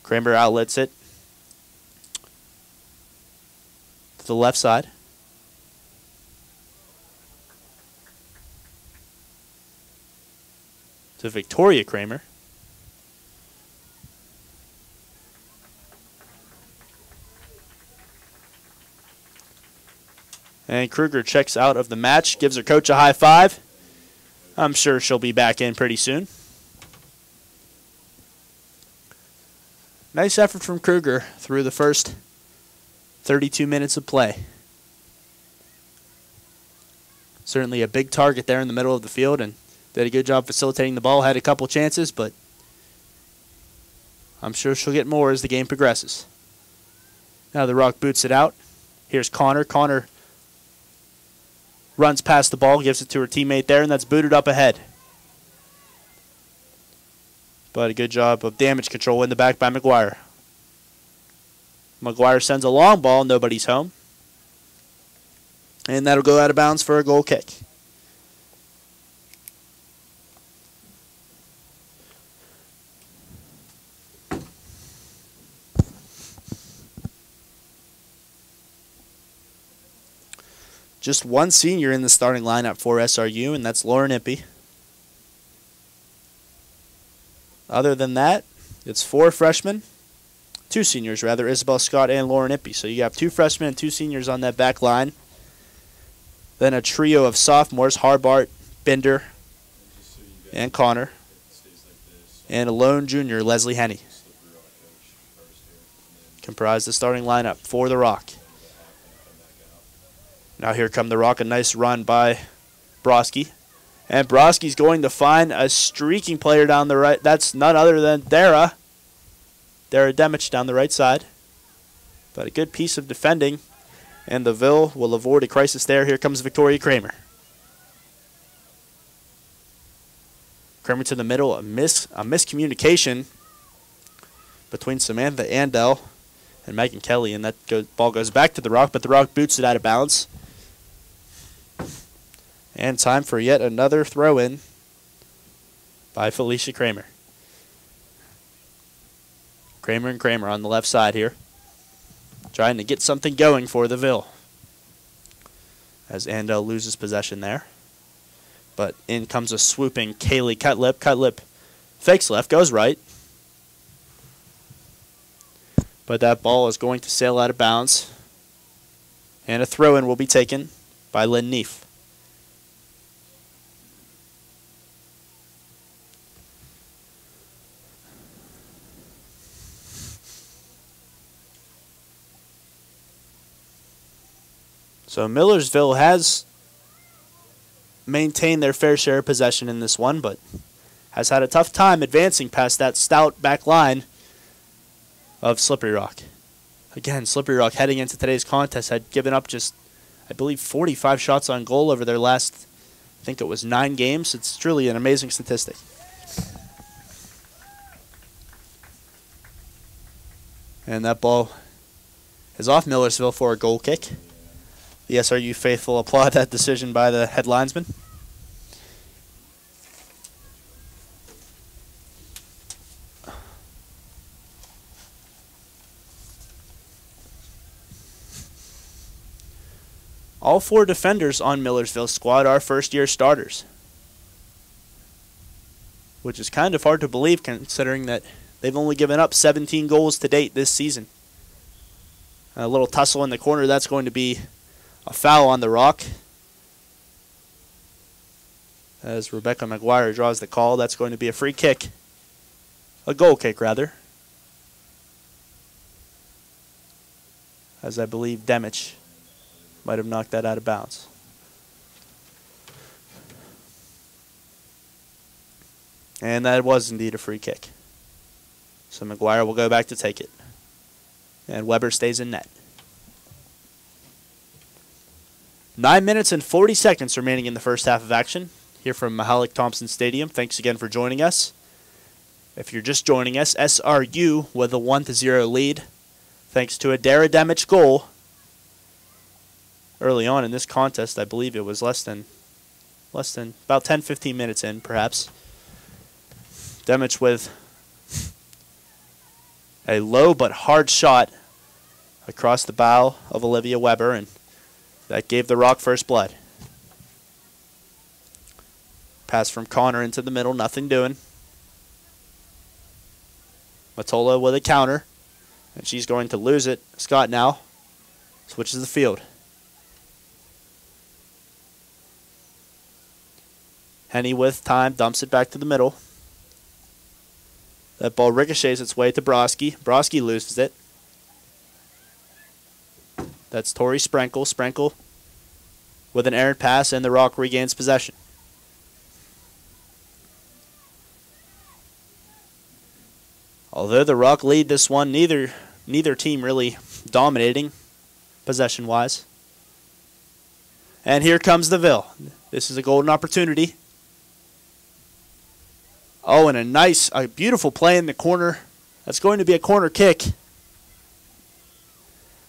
Kramer outlets it to the left side. To Victoria Kramer. And Kruger checks out of the match, gives her coach a high five. I'm sure she'll be back in pretty soon. Nice effort from Kruger through the first 32 minutes of play. Certainly a big target there in the middle of the field, and did a good job facilitating the ball. Had a couple chances, but I'm sure she'll get more as the game progresses. Now the Rock boots it out. Here's Connor. Connor runs past the ball, gives it to her teammate there, and that's booted up ahead. But a good job of damage control in the back by McGuire. McGuire sends a long ball, nobody's home. And that'll go out of bounds for a goal kick. Just one senior in the starting lineup for SRU, and that's Lauren Impey. Other than that, it's 4 freshmen, 2 seniors rather, Isabel Scott and Lauren Impey. So you have 2 freshmen and 2 seniors on that back line. Then a trio of sophomores, Harbart, Binder, and Connor. And a lone junior, Leslie Henney. Comprise the starting lineup for the Rock. Now here come the Rock, a nice run by Broski. And Broski's going to find a streaking player down the right. That's none other than Dara. Dara Demich down the right side. But a good piece of defending. And the Ville will avoid a crisis there. Here comes Victoria Kramer. Kramer to the middle. A miscommunication between Samantha Andel and Megan Kelly. And that ball goes back to the Rock, but the Rock boots it out of bounds. And time for yet another throw-in by Felicia Kramer. Kramer and Kramer on the left side here, trying to get something going for the Ville. As Andel loses possession there. But in comes a swooping Kaylee Cutlip. Cutlip fakes left, goes right. But that ball is going to sail out of bounds. And a throw-in will be taken by Lynn Neef. So Millersville has maintained their fair share of possession in this one, but has had a tough time advancing past that stout back line of Slippery Rock. Again, Slippery Rock heading into today's contest had given up just, I believe, 45 shots on goal over their last, I think it was 9 games. It's truly an amazing statistic. And that ball is off Millersville for a goal kick. The SRU faithful applaud that decision by the head linesman. All 4 defenders on Millersville's squad are first-year starters, which is kind of hard to believe considering that they've only given up 17 goals to date this season. A little tussle in the corner, that's going to be a foul on the Rock. As Rebecca McGuire draws the call, that's going to be a free kick. A goal kick, rather. As I believe Demich might have knocked that out of bounds. And that was indeed a free kick. So McGuire will go back to take it. And Weber stays in net. 9 minutes and 40 seconds remaining in the first half of action here from Mahalik Thompson Stadium. Thanks again for joining us. If you're just joining us, SRU with a 1-0 lead thanks to a Dara Demich goal early on in this contest. I believe it was less than about 10-15 minutes in, perhaps. Demich with a low but hard shot across the bow of Olivia Weber, and that gave the Rock first blood. Pass from Connor into the middle, nothing doing. Matola with a counter, and she's going to lose it. Scott now switches the field. Henny with time, dumps it back to the middle. That ball ricochets its way to Broski. Broski loses it. That's Tori Sprenkle. Sprenkle with an errant pass, and the Rock regains possession. Although the Rock lead this one, neither team really dominating possession-wise. And here comes the Ville. This is a golden opportunity. Oh, and a beautiful play in the corner. That's going to be a corner kick.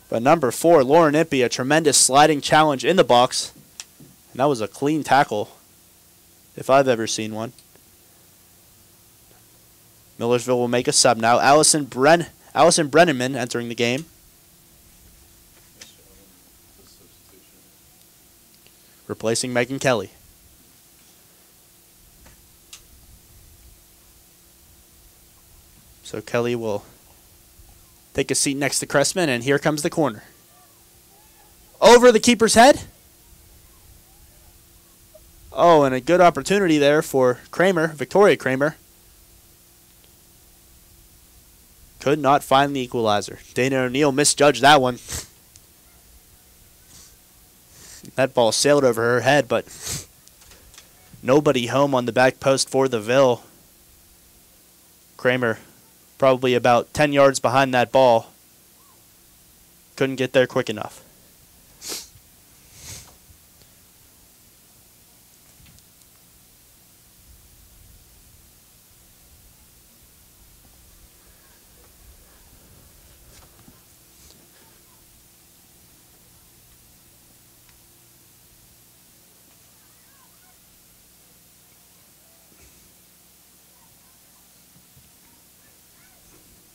But number 4, Lauren Impey, a tremendous sliding challenge in the box. And that was a clean tackle, if I've ever seen one. Millersville will make a sub now. Allison Brenneman entering the game. replacing Megan Kelly. So Kelly will take a seat next to Cressman, and here comes the corner. Over the keeper's head. Oh, and a good opportunity there for Kramer, Victoria Kramer. Could not find the equalizer. Dana O'Neill misjudged that one. That ball sailed over her head, but nobody home on the back post for the Ville. Kramer probably about 10 yards behind that ball. Couldn't get there quick enough.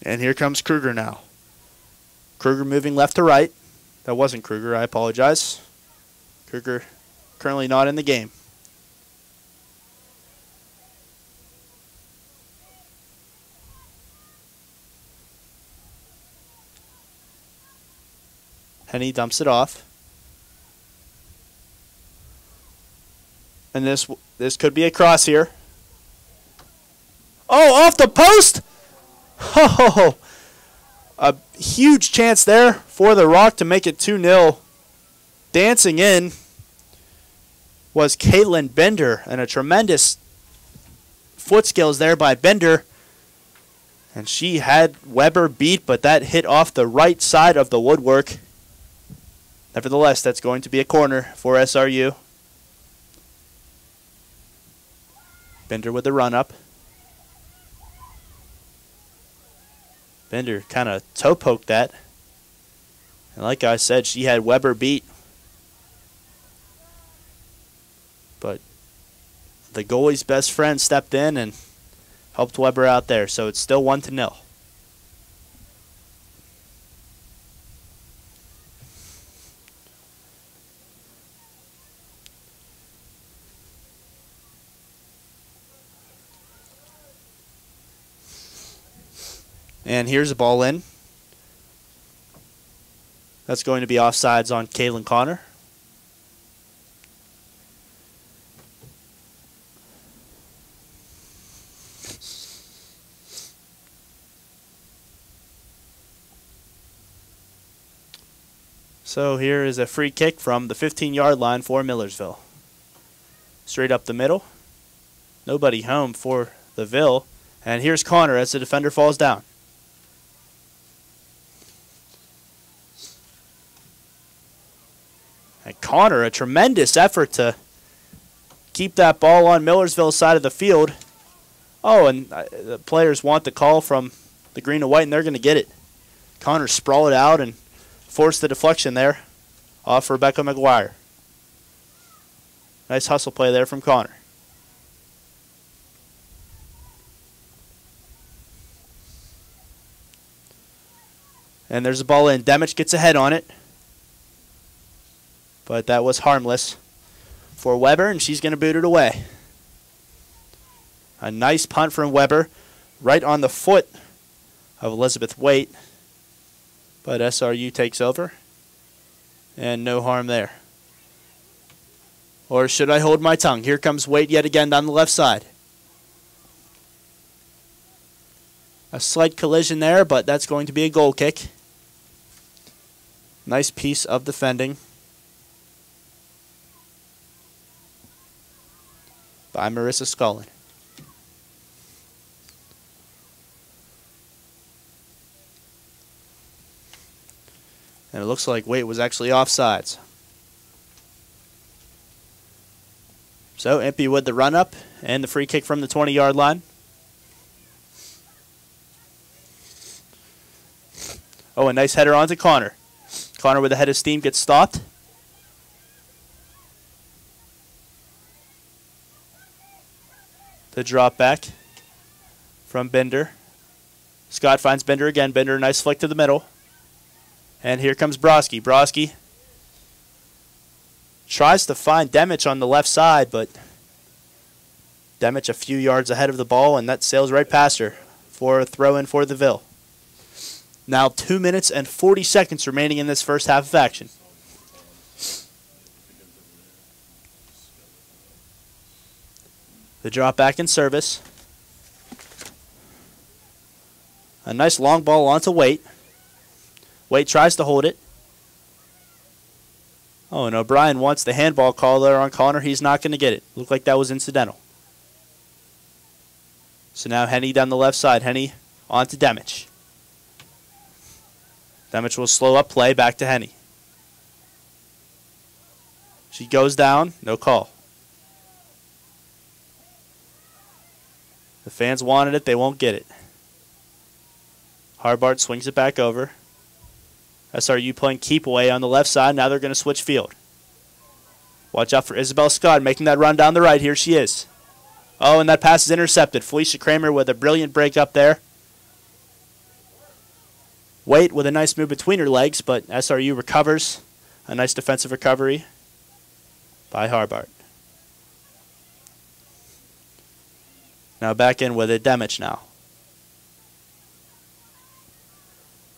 And here comes Kruger now. Kruger moving left to right. That wasn't Kruger, I apologize. Kruger currently not in the game. Henny dumps it off. And this could be a cross here. Oh, off the post! Oh, a huge chance there for the Rock to make it 2-0. Dancing in was Caitlin Bender, and a tremendous foot skills there by Bender. And she had Weber beat, but that hit off the right side of the woodwork. Nevertheless, that's going to be a corner for SRU. Bender with the run up. Bender kind of toe poked that. And like I said, she had Weber beat. But the goalie's best friend stepped in and helped Weber out there. So it's still 1-0. And here's a ball in. That's going to be offsides on Kaylin Connor. So here is a free kick from the 15-yard line for Millersville. Straight up the middle. Nobody home for the Ville. And here's Connor as the defender falls down. And Connor, a tremendous effort to keep that ball on Millersville's side of the field. Oh, and the players want the call from the green and white, and they're going to get it. Connor sprawled out and forced the deflection there off Rebecca McGuire. Nice hustle play there from Connor. And there's a ball in. Demich gets a head on it. But that was harmless for Weber, and she's going to boot it away. A nice punt from Weber, right on the foot of Elizabeth Waite. But SRU takes over, and no harm there. Or should I hold my tongue? Here comes Waite yet again down the left side. A slight collision there, but that's going to be a goal kick. Nice piece of defending by Marissa Scullin. And it looks like Waite was actually offsides. So Impey with the run up and the free kick from the 20-yard line. Oh, a nice header onto Connor. Connor with a head of steam gets stopped. The drop back from Bender. Scott finds Bender again. Bender, nice flick to the middle. And here comes Broski. Broski Tries to find Demich on the left side, but Demich a few yards ahead of the ball, and that sails right past her for a throw-in for the Ville. Now 2 minutes and 40 seconds remaining in this first half of action. The drop back in service. A nice long ball onto Waite. Waite tries to hold it. Oh, and O'Brien wants the handball call there on Connor. He's not going to get it. Looked like that was incidental. So now Henny down the left side. Henny onto Demich. Demich will slow up play back to Henny. She goes down. No call. The fans wanted it. They won't get it. Harbart swings it back over. SRU playing keep away on the left side. Now they're going to switch field. Watch out for Isabel Scott making that run down the right. Here she is. Oh, and that pass is intercepted. Felicia Kramer with a brilliant break up there. Waite with a nice move between her legs, but SRU recovers. A nice defensive recovery by Harbart. Now back in with it, Demich now.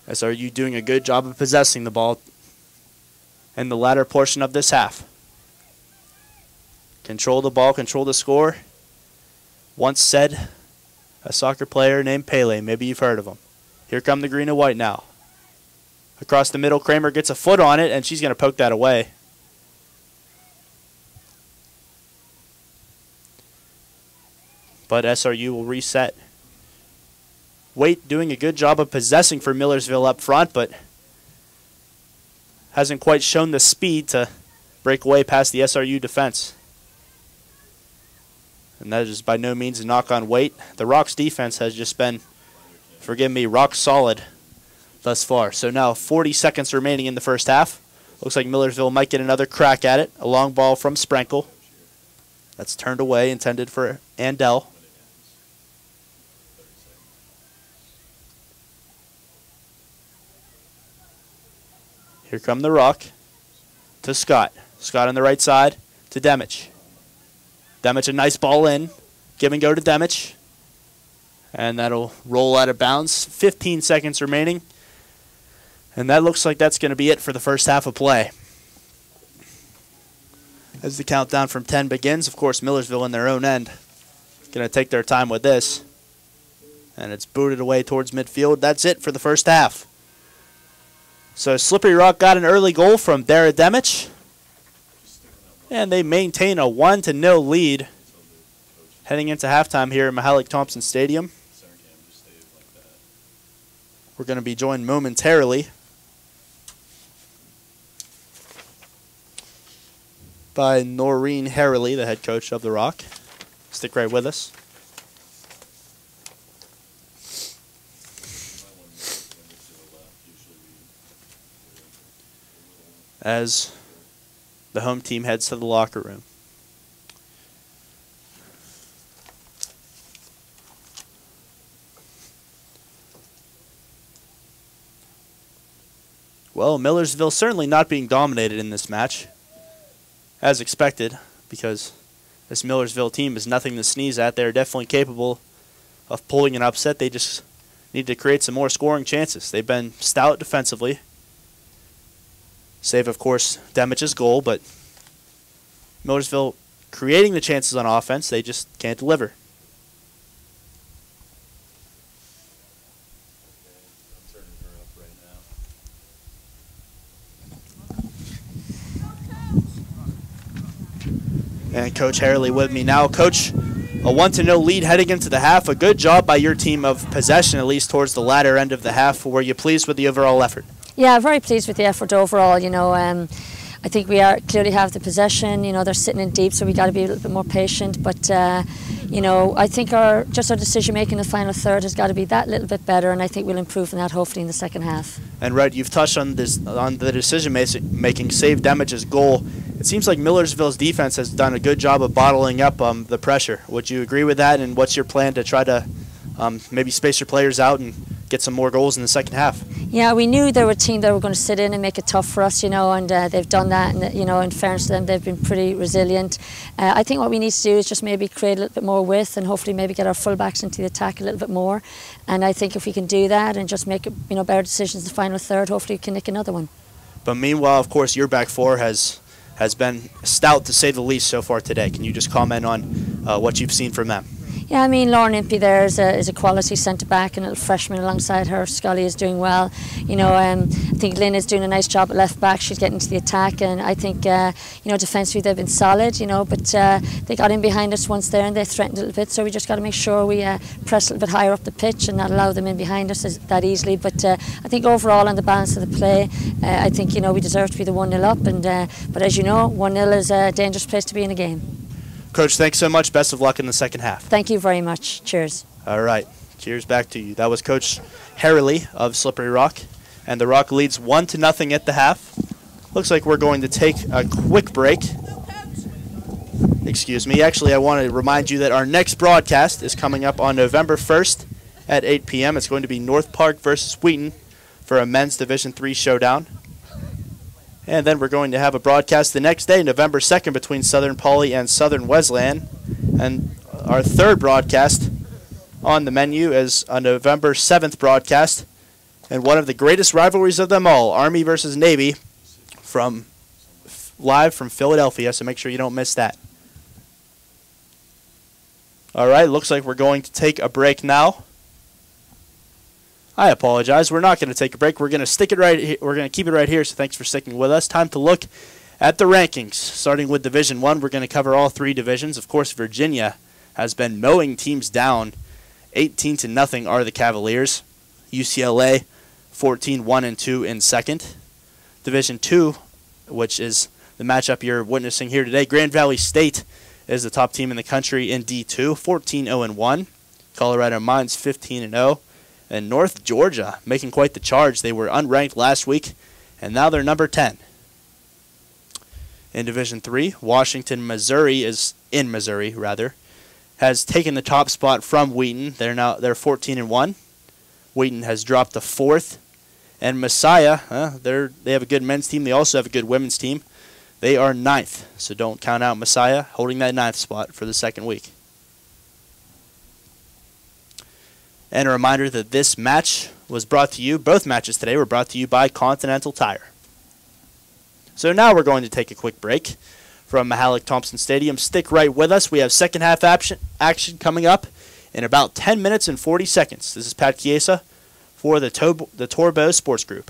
SRU doing a good job of possessing the ball in the latter portion of this half. Control the ball, control the score. Once said a soccer player named Pele. Maybe you've heard of him. Here come the green and white now. Across the middle, Kramer gets a foot on it, and she's going to poke that away. But SRU will reset. Waite doing a good job of possessing for Millersville up front, but hasn't quite shown the speed to break away past the SRU defense. And that is by no means a knock on Waite. The Rock's defense has just been, forgive me, rock solid thus far. So now 40 seconds remaining in the first half. Looks like Millersville might get another crack at it. A long ball from Sprenkle. That's turned away, intended for Andel. Here come the Rock to Scott. Scott on the right side to Demich. Demich a nice ball in. Give and go to Demich. And that'll roll out of bounds. 15 seconds remaining. And that looks like that's going to be it for the first half of play. As the countdown from 10 begins, of course, Millersville in their own end going to take their time with this. And it's booted away towards midfield. That's it for the first half. So Slippery Rock got an early goal from Dara Demich. And they maintain a 1-0 lead heading into halftime here at Mahalik Thompson Stadium. We're going to be joined momentarily by Noreen Harrelly, the head coach of the Rock. Stick right with us. As the home team heads to the locker room. Well, Millersville certainly not being dominated in this match, as expected, because this Millersville team is nothing to sneeze at. They're definitely capable of pulling an upset. They just need to create some more scoring chances. They've been stout defensively. Save, of course, Demich's goal, but Millersville creating the chances on offense, they just can't deliver. And Coach Harrelly with me now. Coach, a 1-0 lead heading into the half. A good job by your team of possession, at least towards the latter end of the half. Were you pleased with the overall effort? Yeah, very pleased with the effort overall. You know, I think we clearly have the possession. You know, they're sitting in deep, so we got to be a little bit more patient. But you know, I think our decision making in the final third has got to be that little bit better, and I think we'll improve on that hopefully in the second half. And Red, you've touched on this on the decision making. Save Demich's goal. It seems like Millersville's defense has done a good job of bottling up the pressure. Would you agree with that? And what's your plan to try to maybe space your players out and get some more goals in the second half. Yeah, we knew there were a team that were going to sit in and make it tough for us, and they've done that. And in fairness to them, they've been pretty resilient. I think what we need to do is just maybe create a little bit more width and hopefully maybe get our fullbacks into the attack a little bit more. And I think if we can do that and just make better decisions in the final third, hopefully we can nick another one. But meanwhile, of course, your back four has been stout to say the least so far today. Can you just comment on what you've seen from them? Yeah, I mean, Lauren Impey there is a quality centre-back, and a little freshman alongside her. Scully is doing well. I think Lynn is doing a nice job at left-back. She's getting into the attack, and I think, defensively they've been solid, but they got in behind us once there and they threatened a little bit, so we just got to make sure we press a little bit higher up the pitch and not allow them in behind us that easily. But I think overall on the balance of the play, I think, we deserve to be the 1-0 up, but as you know, 1-0 is a dangerous place to be in a game. Coach, thanks so much. Best of luck in the second half. Thank you very much. Cheers. All right. Cheers back to you. That was Coach Harrelly of Slippery Rock. And the Rock leads 1-0 at the half. Looks like we're going to take a quick break. Excuse me. Actually, I want to remind you that our next broadcast is coming up on November 1st at 8 p.m. It's going to be North Park versus Wheaton for a men's Division III showdown. And then we're going to have a broadcast the next day, November 2nd, between Southern Poly and Southern Wesleyan. And our third broadcast on the menu is a November 7th broadcast. And one of the greatest rivalries of them all, Army versus Navy, live from Philadelphia. So make sure you don't miss that. All right, looks like we're going to take a break now. I apologize. We're not going to take a break. We're going to stick it right here. We're going to keep it right here. So thanks for sticking with us. Time to look at the rankings. Starting with Division I, we're going to cover all three divisions. Of course, Virginia has been mowing teams down. 18-0 are the Cavaliers. UCLA 14-1-2 in second. Division II, which is the matchup you're witnessing here today, Grand Valley State is the top team in the country in D2, 14-0-1. Colorado Mines 15-0. And North Georgia making quite the charge. They were unranked last week, and now they're number 10. In Division III, Washington, Missouri has taken the top spot from Wheaton. They're 14-1. Wheaton has dropped to 4th, and Messiah, they have a good men's team. They also have a good women's team. They are 9th, so don't count out Messiah holding that 9th spot for the second week. And a reminder that this match was brought to you, both matches today were brought to you by Continental Tire. So now we're going to take a quick break from Mahalik-Thompson Stadium. Stick right with us. We have second half action coming up in about 10 minutes and 40 seconds. This is Pat Chiesa for the Torbo Sports Group.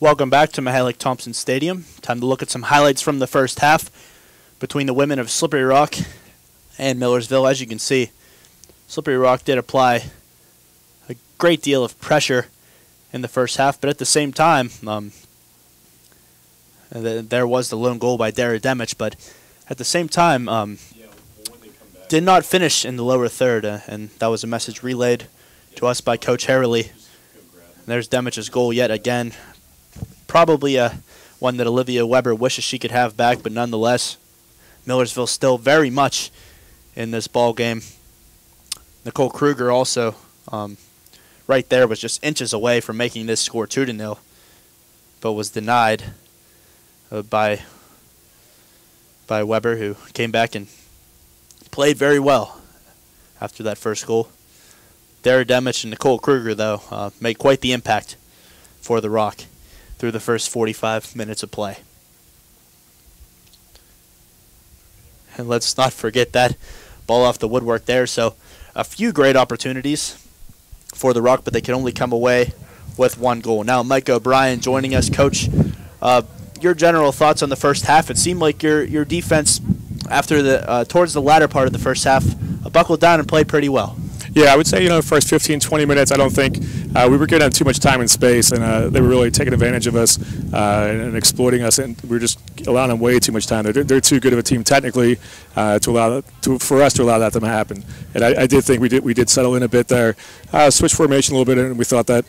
Welcome back to Mahalik Thompson Stadium. Time to look at some highlights from the first half between the women of Slippery Rock and Millersville. As you can see, Slippery Rock did apply a great deal of pressure in the first half, but at the same time, there was the lone goal by Dara Demich, but at the same time, did not finish in the lower third, and that was a message relayed to us by Coach Harrelly. There's Demich's goal yet again. Probably one that Olivia Weber wishes she could have back, but nonetheless, Millersville still very much in this ball game. Nicole Kruger also right there was just inches away from making this score 2-0, but was denied by Weber, who came back and played very well after that first goal. Dara Demich and Nicole Kruger, though, made quite the impact for the Rock through the first 45 minutes of play. And let's not forget that ball off the woodwork there. So a few great opportunities for the Rock, but they can only come away with one goal. Now Mike O'Brien joining us. Coach, your general thoughts on the first half? It seemed like your defense after the towards the latter part of the first half buckled down and played pretty well. Yeah, I would say, the first 15, 20 minutes, I don't think we were giving them too much time and space, and they were really taking advantage of us and exploiting us, and we were just allowing them way too much time. They're too good of a team technically for us to allow that to happen. And I did think we did settle in a bit there, switch formation a little bit, and we thought that,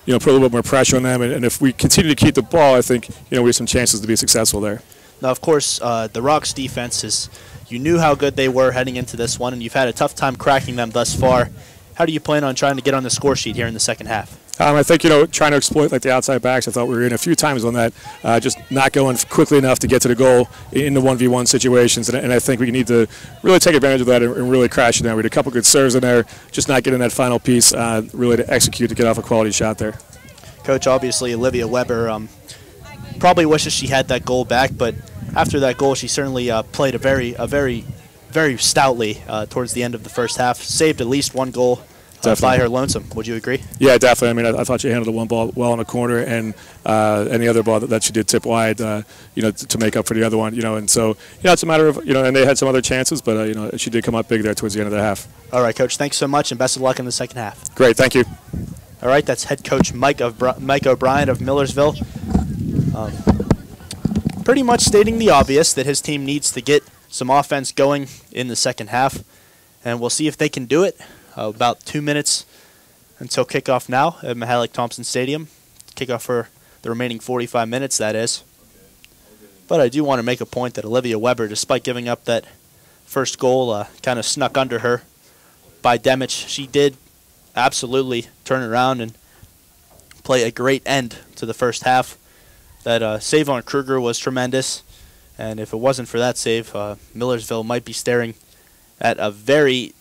put a little bit more pressure on them, and if we continue to keep the ball, I think, we have some chances to be successful there. Now, of course, the Rock's defense is. You knew how good they were heading into this one, and you've had a tough time cracking them thus far. How do you plan on trying to get on the score sheet here in the second half? I think, trying to exploit the outside backs. I thought we were in a few times on that, just not going quickly enough to get to the goal in the 1v1 situations. And I think we need to really take advantage of that and really crash it down. We had a couple good serves in there, just not getting that final piece really to execute to get off a quality shot there. Coach, obviously Olivia Weber probably wishes she had that goal back, but after that goal, she certainly played a very stoutly towards the end of the first half. Saved at least one goal by her lonesome. Would you agree? Yeah, definitely. I thought she handled the one ball well in the corner, and the other ball that she did tip wide, to make up for the other one. And so, it's a matter of, and they had some other chances, but she did come up big there towards the end of the half. All right, Coach. Thanks so much, and best of luck in the second half. Great. Thank you. All right, that's head coach Mike O'Brien of Millersville. Pretty much stating the obvious that his team needs to get some offense going in the second half, and we'll see if they can do it. About 2 minutes until kickoff now at Mahalik Thompson Stadium. Kickoff for the remaining 45 minutes, that is. But I do want to make a point that Olivia Weber, despite giving up that first goal, kind of snuck under her by Demich. She did absolutely turn around and play a great end to the first half. That save on Kruger was tremendous, and if it wasn't for that save, Millersville might be staring at a very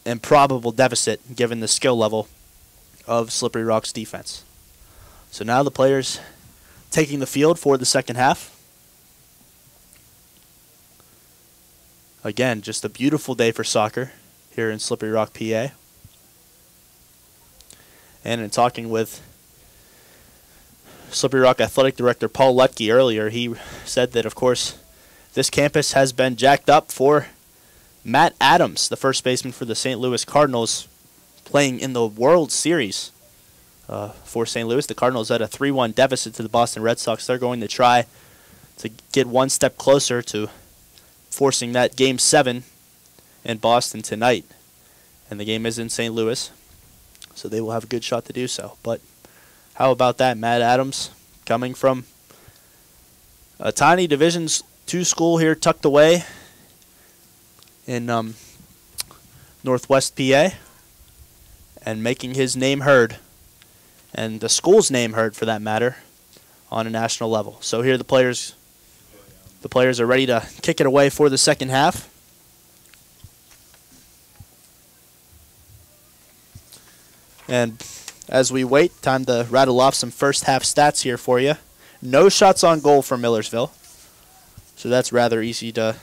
improbable deficit given the skill level of Slippery Rock's defense. So now the players taking the field for the second half. Again, just a beautiful day for soccer here in Slippery Rock, PA. And in talking with Slippery Rock Athletic Director Paul Lutke earlier, he said that, of course, this campus has been jacked up for Matt Adams, the first baseman for the St. Louis Cardinals, playing in the World Series for St. Louis. The Cardinals had a 3-1 deficit to the Boston Red Sox. They're going to try to get one step closer to forcing that Game 7 in Boston tonight. And the game is in St. Louis, so they will have a good shot to do so. But how about that? Matt Adams coming from a tiny Division II school here tucked away in Northwest PA and making his name heard, and the school's name heard for that matter, on a national level. So here the players are ready to kick it away for the second half. And as we wait, time to rattle off some first half stats here for you. No shots on goal for Millersville, so that's rather easy to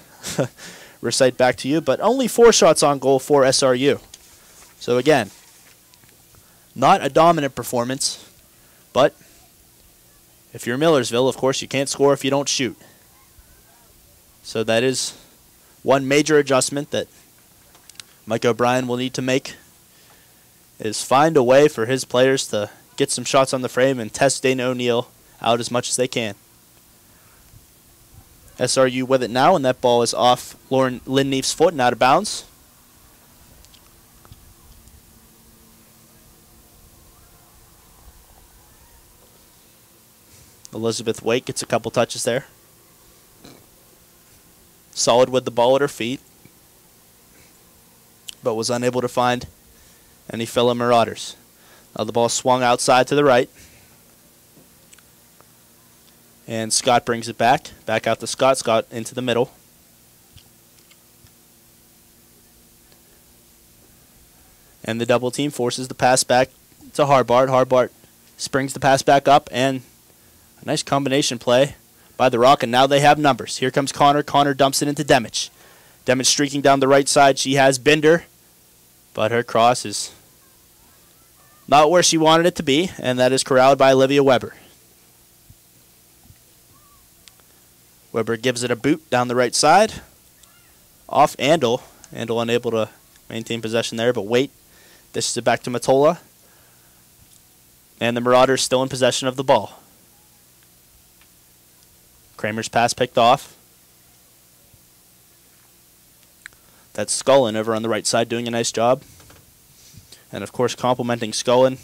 recite back to you, but only 4 shots on goal for SRU. So again, not a dominant performance, but if you're Millersville, of course, you can't score if you don't shoot. So that is one major adjustment that Mike O'Brien will need to make, is find a way for his players to get some shots on the frame and test Dana O'Neill out as much as they can. SRU with it now, and that ball is off Lauren Lindneef's foot and out of bounds. Elizabeth Wake gets a couple touches there. Solid with the ball at her feet, but was unable to find any fellow Marauders. Now the ball swung outside to the right. And Scott brings it back. Back out to Scott. Scott into the middle. And the double team forces the pass back to Harbart. Harbart springs the pass back up, and a nice combination play by the Rock, and now they have numbers. Here comes Connor. Connor dumps it into Demich. Demich streaking down the right side. She has Binder, but her cross is not where she wanted it to be, and that is corralled by Olivia Weber. Weber gives it a boot down the right side. Off Andel. Andel unable to maintain possession there, but wait. Dishes it back to Matola. And the Marauders still in possession of the ball. Kramer's pass picked off. That's Scullin over on the right side doing a nice job. And of course complimenting Scullin,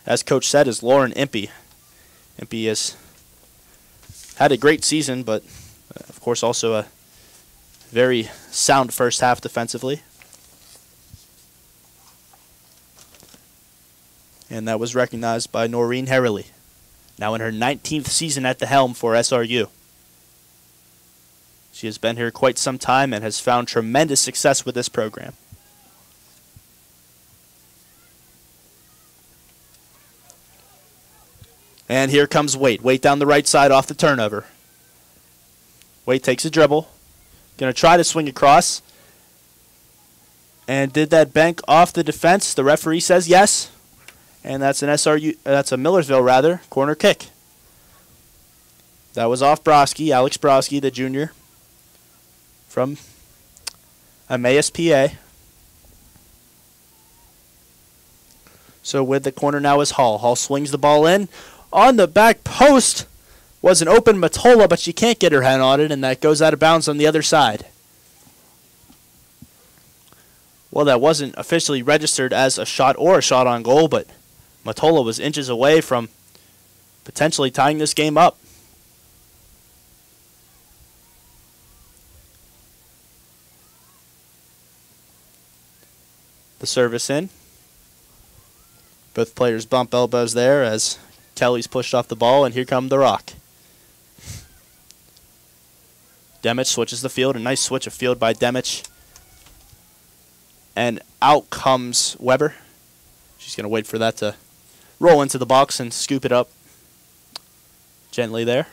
as Coach said, is Lauren Impey. Impey has had a great season, but of course also a very sound first half defensively. And that was recognized by Noreen Herrely, now in her 19th season at the helm for SRU. She has been here quite some time and has found tremendous success with this program. And here comes Waite. Waite down the right side off the turnover. Waite takes a dribble. Going to try to swing across. And did that bank off the defense? The referee says yes. And that's an that's a Millersville rather, corner kick. That was off Broski, Alex Broski, the junior from Emmaus, PA. So with the corner now is Hall. Hall swings the ball in. On the back post was an open Matola, but she can't get her hand on it, and that goes out of bounds on the other side. Well, that wasn't officially registered as a shot or a shot on goal, but Matola was inches away from potentially tying this game up. The service in. Both players bump elbows there as Kelly's pushed off the ball, and here come the Rock. Demich switches the field. A nice switch of field by Demich. And out comes Weber. She's going to wait for that to roll into the box and scoop it up gently there.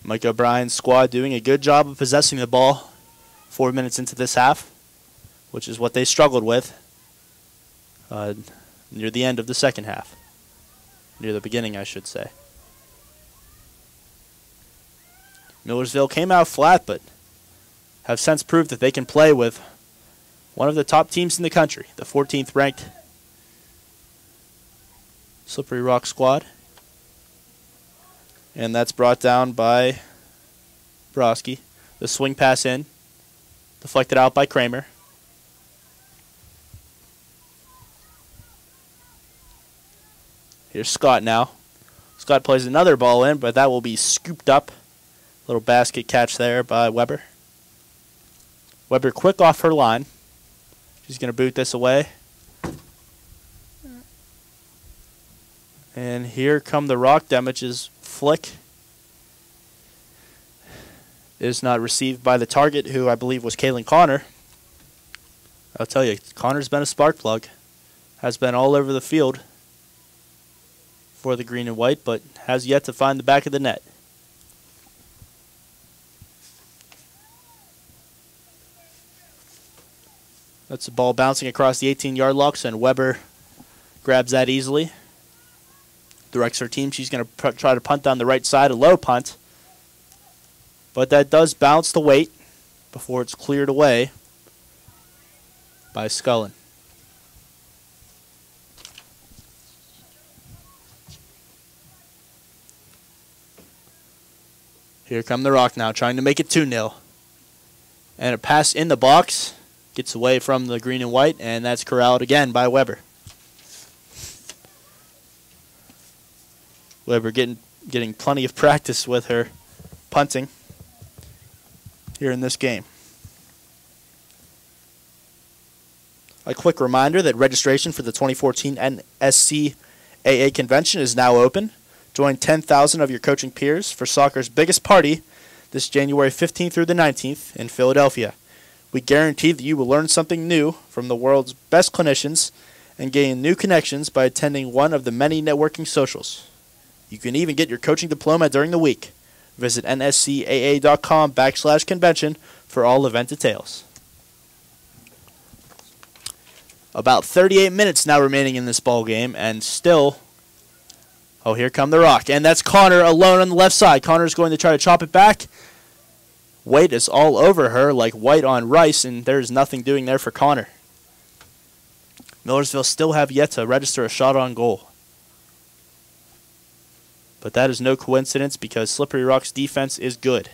Mike O'Brien's squad doing a good job of possessing the ball 4 minutes into this half, which is what they struggled with near the end of the second half. Near the beginning, I should say. Millersville came out flat, but have since proved that they can play with one of the top teams in the country, the 14th ranked Slippery Rock squad. And that's brought down by Broski. The swing pass in. Deflected out by Kramer. Here's Scott now. Scott plays another ball in, but that will be scooped up. Little basket catch there by Weber. Weber quick off her line. She's going to boot this away. And here come the Rock. Demich's flick is not received by the target, who I believe was Kaylin Connor. I'll tell you, Connor's been a spark plug. Has been all over the field for the green and white, but has yet to find the back of the net. That's the ball bouncing across the 18-yard box, and Weber grabs that easily. Directs her team. She's going to try to punt down the right side, a low punt. But that does bounce the weight before it's cleared away by Scullin. Here come the Rock now, trying to make it 2-0. And a pass in the box. Gets away from the green and white, and that's corralled again by Weber. Weber getting plenty of practice with her punting here in this game. A quick reminder that registration for the 2014 NSCAA convention is now open. Join 10,000 of your coaching peers for soccer's biggest party this January 15th through the 19th in Philadelphia. We guarantee that you will learn something new from the world's best clinicians and gain new connections by attending one of the many networking socials. You can even get your coaching diploma during the week. Visit nscaa.com/convention for all event details. About 38 minutes now remaining in this ball game, and still, oh, here come the Rock, and that's Connor alone on the left side. Connor's going to try to chop it back. White is all over her like white on rice, and there's nothing doing there for Connor. Millersville still have yet to register a shot on goal. But that is no coincidence because Slippery Rock's defense is good.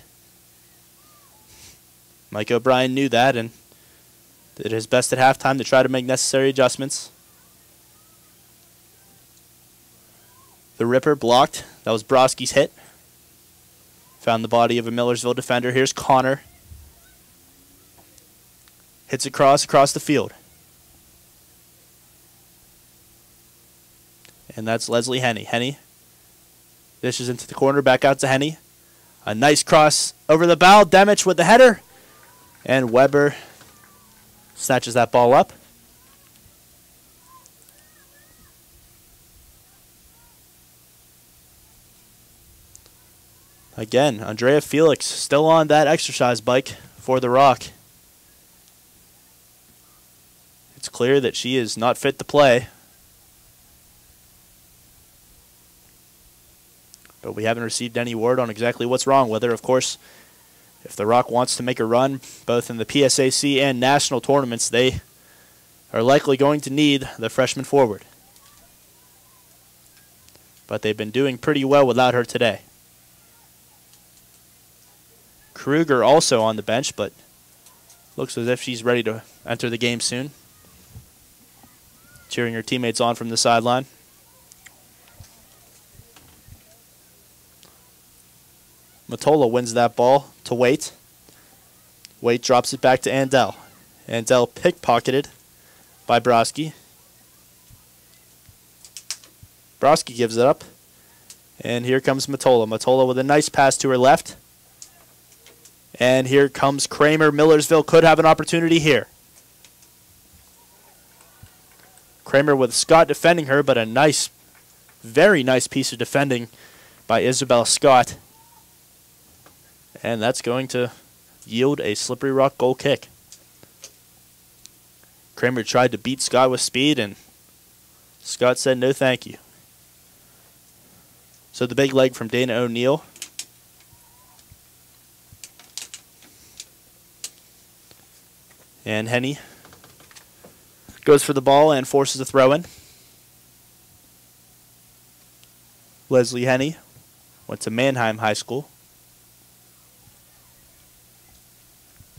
Mike O'Brien knew that and did his best at halftime to try to make necessary adjustments. The Ripper blocked. That was Broski's hit. Found the body of a Millersville defender. Here's Connor. Hits across the field. And that's Leslie Henney. Henney dishes into the corner, back out to Henney. A nice cross over the bow. Demich with the header. And Weber snatches that ball up. Again, Andrea Felix still on that exercise bike for the Rock. It's clear that she is not fit to play. But we haven't received any word on exactly what's wrong with her. Of course, if the Rock wants to make a run, both in the PSAC and national tournaments, they are likely going to need the freshman forward. But they've been doing pretty well without her today. Kruger also on the bench, but looks as if she's ready to enter the game soon. Cheering her teammates on from the sideline. Matola wins that ball to Waite. Waite drops it back to Andel. Andel pickpocketed by Broski. Broski gives it up. And here comes Matola. Matola with a nice pass to her left. And here comes Kramer. Millersville could have an opportunity here. Kramer with Scott defending her, but a nice, very nice piece of defending by Isabel Scott. And that's going to yield a Slippery Rock goal kick. Kramer tried to beat Scott with speed, and Scott said no thank you. So the big leg from Dana O'Neill. And Henney goes for the ball and forces a throw-in. Leslie Henney went to Mannheim High School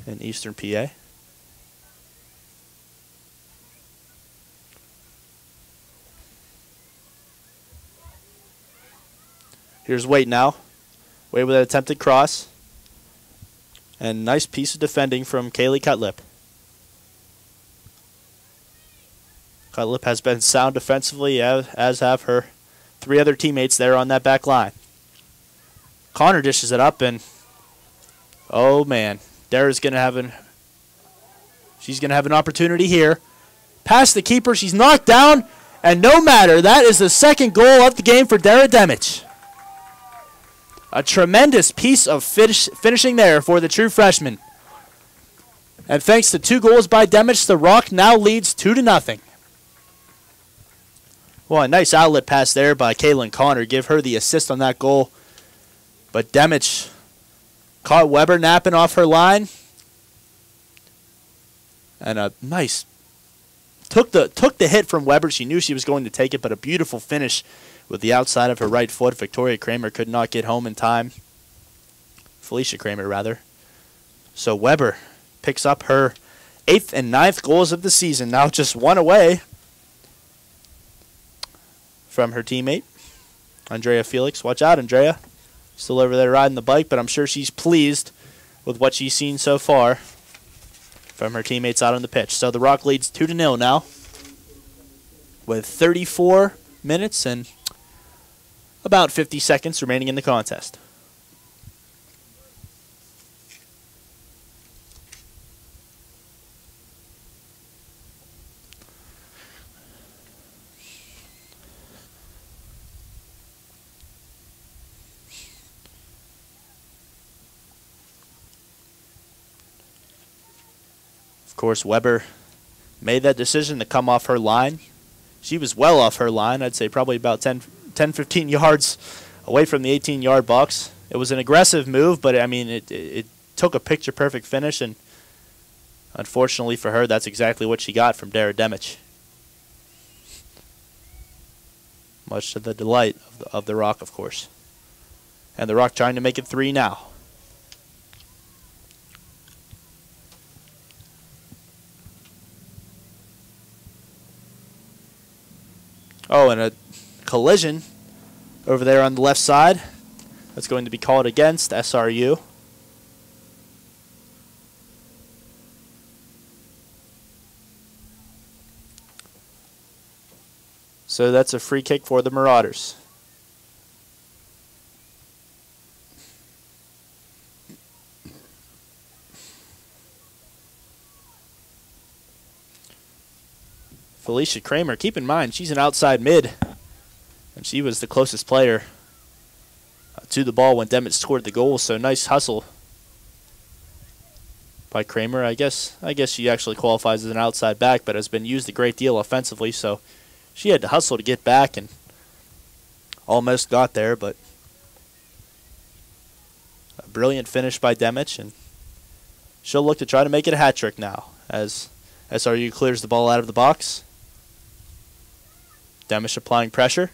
in Eastern PA. Here's Waite now. Waite with an attempted cross. And nice piece of defending from Kaylee Cutlip. Cutlip has been sound defensively, as have her three other teammates there on that back line. Connor dishes it up, and oh man, Dara's gonna have she's gonna have an opportunity here. Past the keeper, she's knocked down, and no matter, that is the second goal of the game for Dara Demich. A tremendous piece of finishing there for the true freshman. And thanks to 2 goals by Demich, the Rock now leads 2-0. Well, a nice outlet pass there by Caitlin Connor. Give her the assist on that goal. But Demich caught Weber napping off her line. And a nice took the hit from Weber. She knew she was going to take it, but a beautiful finish with the outside of her right foot. Victoria Kramer could not get home in time. Felicia Kramer, rather. So Weber picks up her 8th and 9th goals of the season. Now just 1 away from her teammate, Andrea Felix. Watch out, Andrea. Still over there riding the bike, but I'm sure she's pleased with what she's seen so far from her teammates out on the pitch. So the Rock leads 2-0 now with 34 minutes and about 50 seconds remaining in the contest. Of course, Weber made that decision to come off her line. She was well off her line. I'd say probably about 10-15 yards away from the 18-yard box. It was an aggressive move, but I mean, it took a picture-perfect finish, and unfortunately for her, that's exactly what she got from Dara Demich. Much to the delight of the Rock, of course. And the Rock trying to make it 3 now. Oh, and a collision over there on the left side. That's going to be called against SRU. So that's a free kick for the Marauders. Felicia Kramer, keep in mind, she's an outside mid, and she was the closest player to the ball when Demich scored the goal, so nice hustle by Kramer. I guess she actually qualifies as an outside back, but has been used a great deal offensively, so she had to hustle to get back and almost got there, but a brilliant finish by Demich, and she'll look to try to make it a hat trick now as SRU clears the ball out of the box. Demich applying pressure.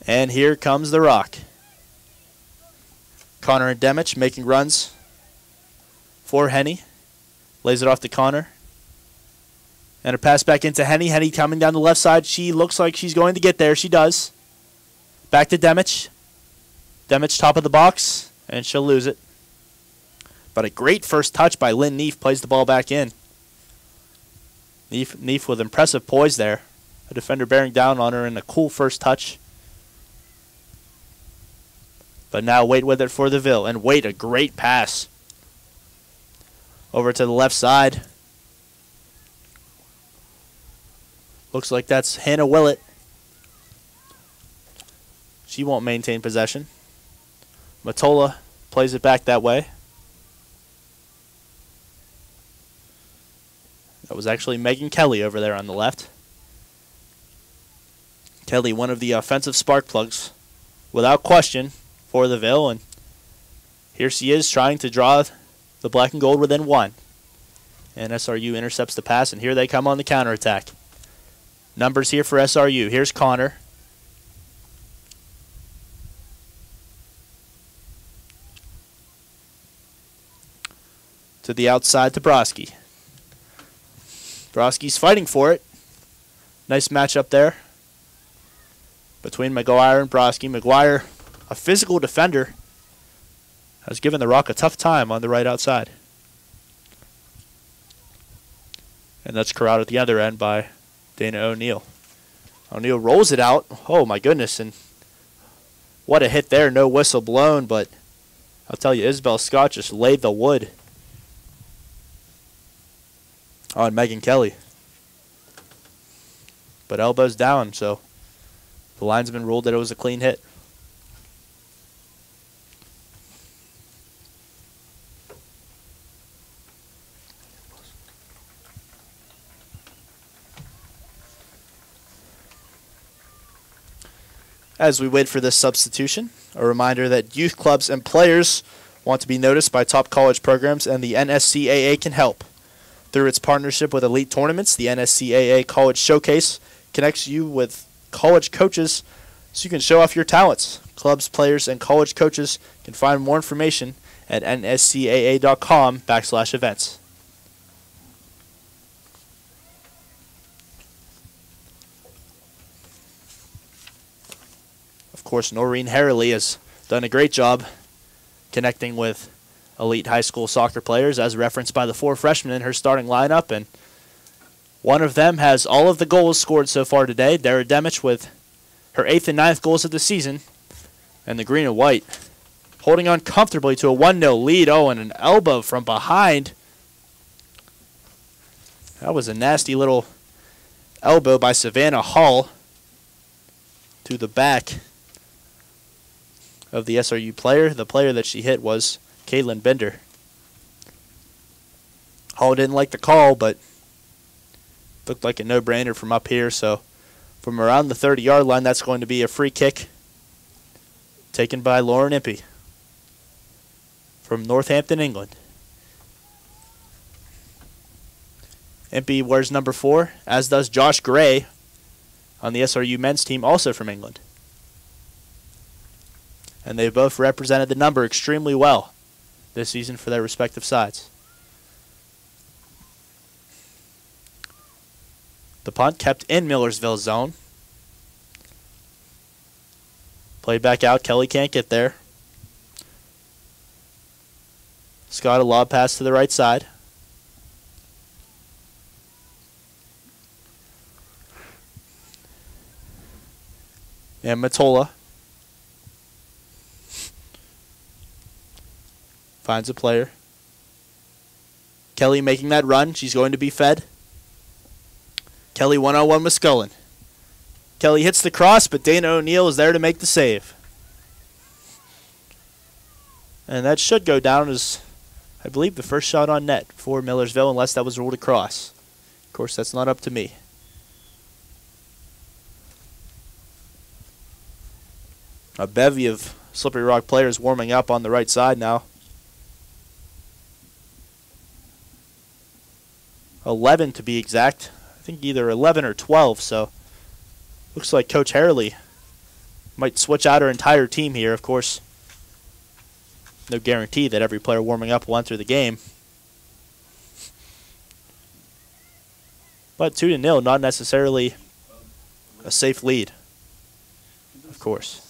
And here comes the Rock. Connor and Demich making runs for Henny. Lays it off to Connor. And a pass back into Henny. Henny coming down the left side. She looks like she's going to get there. She does. Back to Demich. Demich top of the box. And she'll lose it. But a great first touch by Lynn Neef. Plays the ball back in. Neef with impressive poise there. A defender bearing down on her in a cool first touch. But now Wait with it for the Ville. And Wait, a great pass. Over to the left side. Looks like that's Hannah Willett. She won't maintain possession. Matola plays it back that way. That was actually Megan Kelly over there on the left. Kelly, one of the offensive spark plugs, without question, for the Ville. And here she is trying to draw the black and gold within 1. And SRU intercepts the pass, and here they come on the counterattack. Numbers here for SRU. Here's Connor. To the outside to Broski. Broski's fighting for it. Nice matchup there between McGuire and Broski. McGuire, a physical defender, has given the Rock a tough time on the right outside. And that's corralled at the other end by Dana O'Neill. O'Neill rolls it out. Oh, my goodness. And what a hit there. No whistle blown, but I'll tell you, Isabel Scott just laid the wood on Megan Kelly. But elbows down, so the linesman ruled that it was a clean hit. As we wait for this substitution, a reminder that youth clubs and players want to be noticed by top college programs, and the NSCAA can help. Through its partnership with elite tournaments, the NSCAA College Showcase connects you with college coaches so you can show off your talents. Clubs, players, and college coaches can find more information at nscaa.com/events. Of course, Noreen Harley has done a great job connecting with elite high school soccer players, as referenced by the 4 freshmen in her starting lineup, and one of them has all of the goals scored so far today. Dara Demich with her 8th and 9th goals of the season, and the green and white holding on comfortably to a 1-0 lead. Oh, and an elbow from behind. That was a nasty little elbow by Savannah Hall to the back of the SRU player. The player that she hit was Caitlin Bender. Hall didn't like the call, but looked like a no-brainer from up here. So from around the 30-yard line, that's going to be a free kick taken by Lauren Impey from Northampton, England. Impey wears number 4, as does Josh Gray on the SRU men's team, also from England. And they both represented the number extremely well this season for their respective sides. The punt kept in Millersville's zone. Played back out. Kelly can't get there. Scott, a lob pass to the right side. And Matola finds a player. Kelly making that run. She's going to be fed. Kelly one-on-one with Scullin. Kelly hits the cross, but Dana O'Neill is there to make the save. And that should go down as, I believe, the first shot on net for Millersville, unless that was ruled a cross. Of course, that's not up to me. A bevy of Slippery Rock players warming up on the right side now. 11 to be exact. I think either 11 or 12, so looks like Coach Harley might switch out her entire team here. Of course, no guarantee that every player warming up will enter the game. But 2-0, not necessarily a safe lead, of course.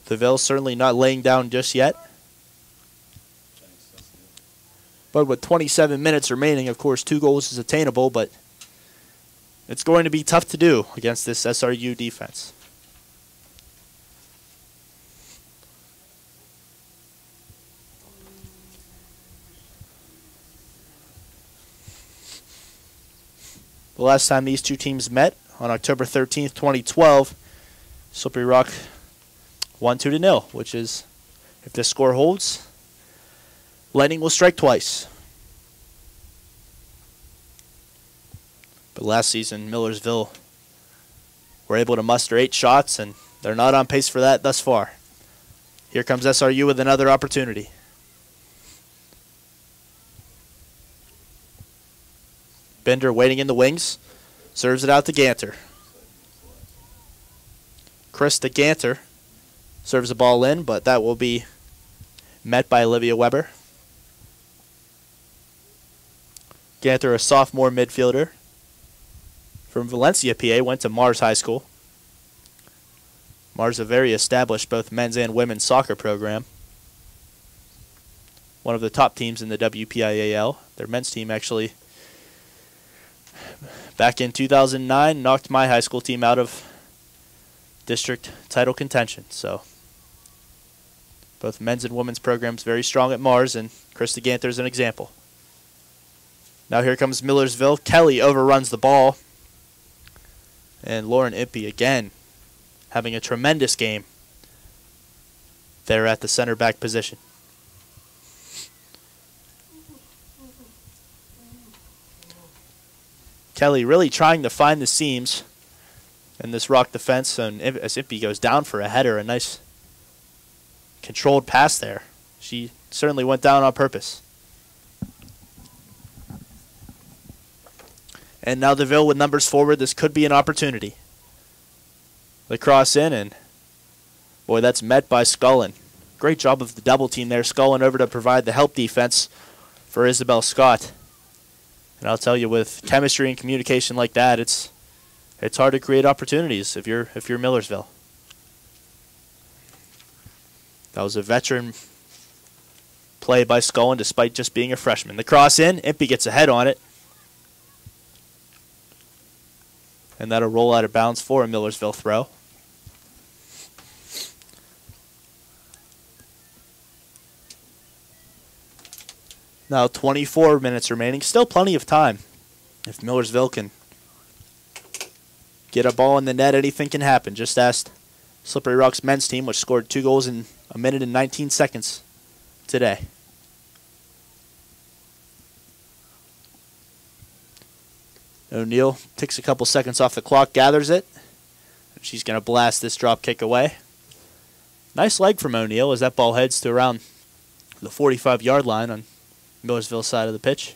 Seville certainly not laying down just yet. But with 27 minutes remaining, of course, 2 goals is attainable, but it's going to be tough to do against this SRU defense. The last time these two teams met, on October 13th, 2012, Slippery Rock won 2-0, which is, if this score holds, lightning will strike twice. But last season, Millersville were able to muster 8 shots, and they're not on pace for that thus far. Here comes SRU with another opportunity. Bender waiting in the wings, serves it out to Ganter. Krista Ganter serves the ball in, but that will be met by Olivia Weber. Ganter, a sophomore midfielder from Valencia, PA, went to Mars High School. Mars, a very established both men's and women's soccer program. One of the top teams in the WPIAL. Their men's team actually, back in 2009, knocked my high school team out of district title contention. So both men's and women's programs very strong at Mars, and Krista Ganter is an example. Now here comes Millersville. Kelly overruns the ball. And Lauren Impey again having a tremendous game there at the center back position. Kelly really trying to find the seams in this Rock defense, and as Impey goes down for a header, a nice controlled pass there. She certainly went down on purpose. And now DeVille with numbers forward. This could be an opportunity. The cross in, and boy, that's met by Scullin. Great job of the double team there. Scullin over to provide the help defense for Isabel Scott. And I'll tell you, with chemistry and communication like that, it's hard to create opportunities if you're Millersville. That was a veteran play by Scullin despite just being a freshman. The cross in, Impey gets a head on it. And that'll roll out of bounds for a Millersville throw. Now 24 minutes remaining. Still plenty of time. If Millersville can get a ball in the net, anything can happen. Just ask Slippery Rock's men's team, which scored 2 goals in a minute and 19 seconds today. O'Neill takes a couple seconds off the clock, gathers it. She's going to blast this drop kick away. Nice leg from O'Neill as that ball heads to around the 45-yard line on Millersville's side of the pitch.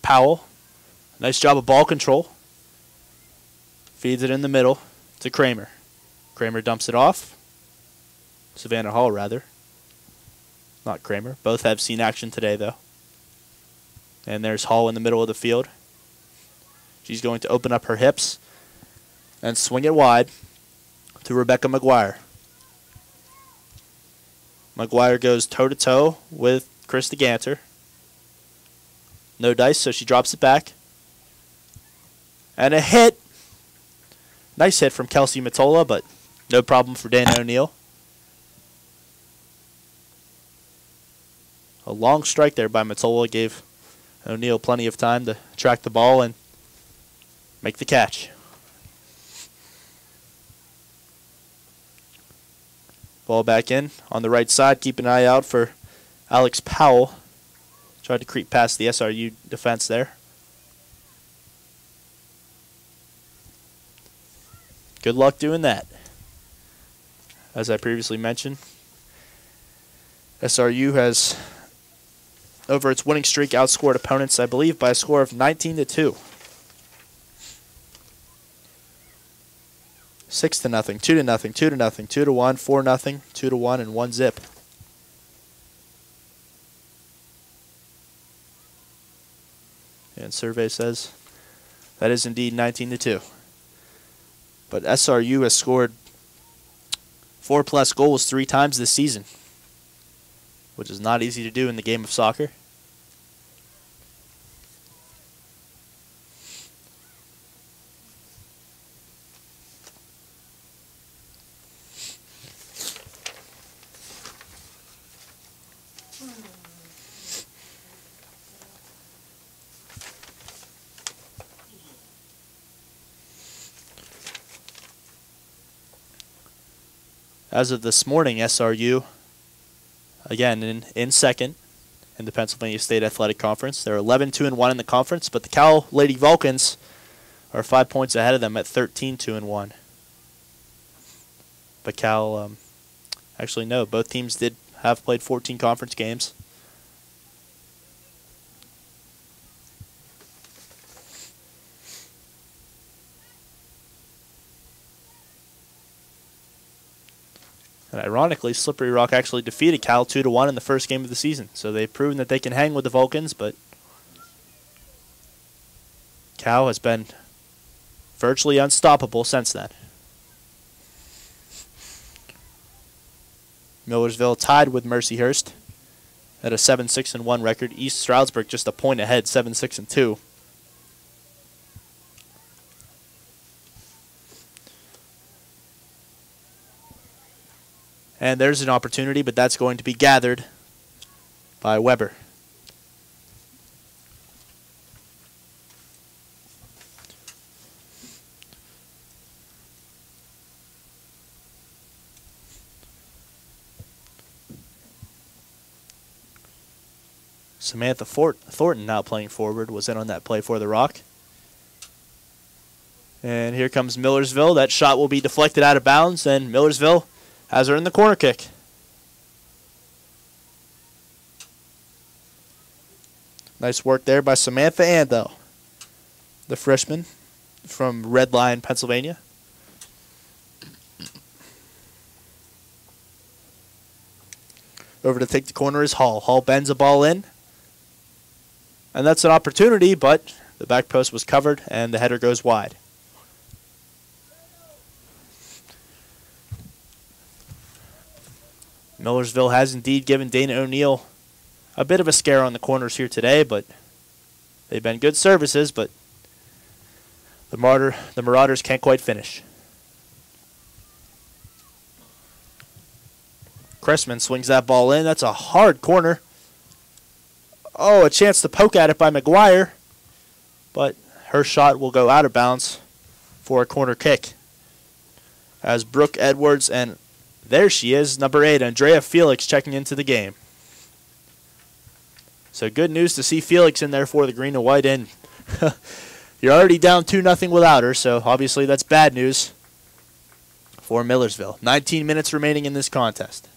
Powell, nice job of ball control. Feeds it in the middle to Kramer. Kramer dumps it off. Savannah Hall, rather. Not Kramer. Both have seen action today, though. And there's Hall in the middle of the field. She's going to open up her hips and swing it wide to Rebecca McGuire. McGuire goes toe-to-toe with Krista Ganter. No dice, so she drops it back. And a hit. Nice hit from Kelsey Matola, but no problem for Dana O'Neill. A long strike there by Matola gave O'Neill plenty of time to track the ball and make the catch. Ball back in on the right side. Keep an eye out for Alex Powell. Tried to creep past the SRU defense there. Good luck doing that. As I previously mentioned, SRU has, over its winning streak, outscored opponents, I believe, by a score of 19-2. 6-0, 2-0, 2-0, 2-1, 4-0, 2-1, and 1-0. And survey says that is indeed 19-2. But SRU has scored 4+ goals 3 times this season, which is not easy to do in the game of soccer. As of this morning, SRU, again, in second in the Pennsylvania State Athletic Conference. They're 11-2-1 in the conference, but the Cal Lady Vulcans are 5 points ahead of them at 13-2-1. But Cal, actually no, both teams did have played 14 conference games. And ironically, Slippery Rock actually defeated Cal 2-1 in the first game of the season. So they've proven that they can hang with the Vulcans, but Cal has been virtually unstoppable since then. Millersville tied with Mercyhurst at a 7-6-1 record. East Stroudsburg just a point ahead, 7-6-2. And there's an opportunity, but that's going to be gathered by Weber. Samantha Thornton now playing forward, was in on that play for the Rock. And here comes Millersville. That shot will be deflected out of bounds, and Millersville has her in the corner kick. Nice work there by Samantha Ando, the freshman from Red Lion, Pennsylvania. Over to take the corner is Hall. Hall bends a ball in. And that's an opportunity, but the back post was covered and the header goes wide. Millersville has indeed given Dana O'Neill a bit of a scare on the corners here today, but they've been good services, but the Marauders can't quite finish. Cressman swings that ball in. That's a hard corner. Oh, a chance to poke at it by McGuire, but her shot will go out of bounds for a corner kick. As Brooke Edwards, and there she is, number 8, Andrea Felix, checking into the game. So good news to see Felix in there for the green and white, and you're already down 2-0 without her, so obviously that's bad news for Millersville. 19 minutes remaining in this contest.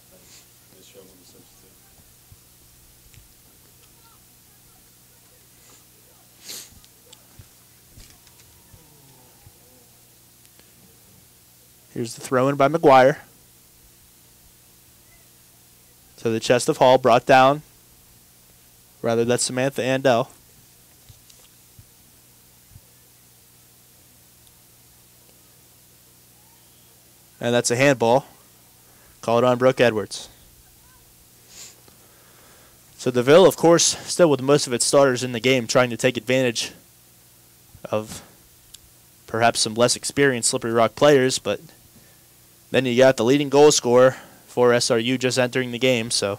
Here's the throw-in by McGuire. To the chest of Hall, brought down. Rather, that's Samantha Andel. And that's a handball. Called on Brooke Edwards. So DeVille, of course, still with most of its starters in the game, trying to take advantage of perhaps some less experienced Slippery Rock players, but then you got the leading goal scorer for SRU just entering the game, so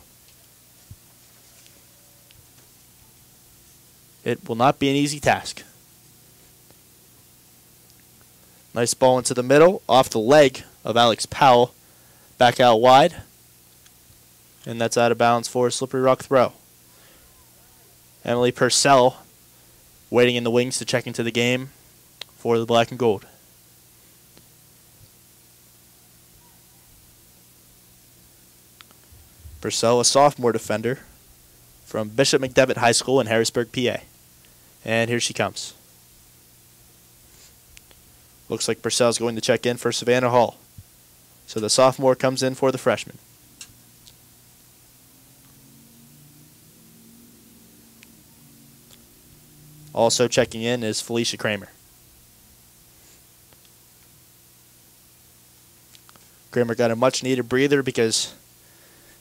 it will not be an easy task. Nice ball into the middle, off the leg of Alex Powell, back out wide, and that's out of bounds for a Slippery Rock throw. Emily Purcell waiting in the wings to check into the game for the black and gold. Purcell, a sophomore defender from Bishop McDevitt High School in Harrisburg, PA. And here she comes. Looks like Purcell's going to check in for Savannah Hall. So the sophomore comes in for the freshman. Also checking in is Felicia Kramer. Kramer got a much needed breather because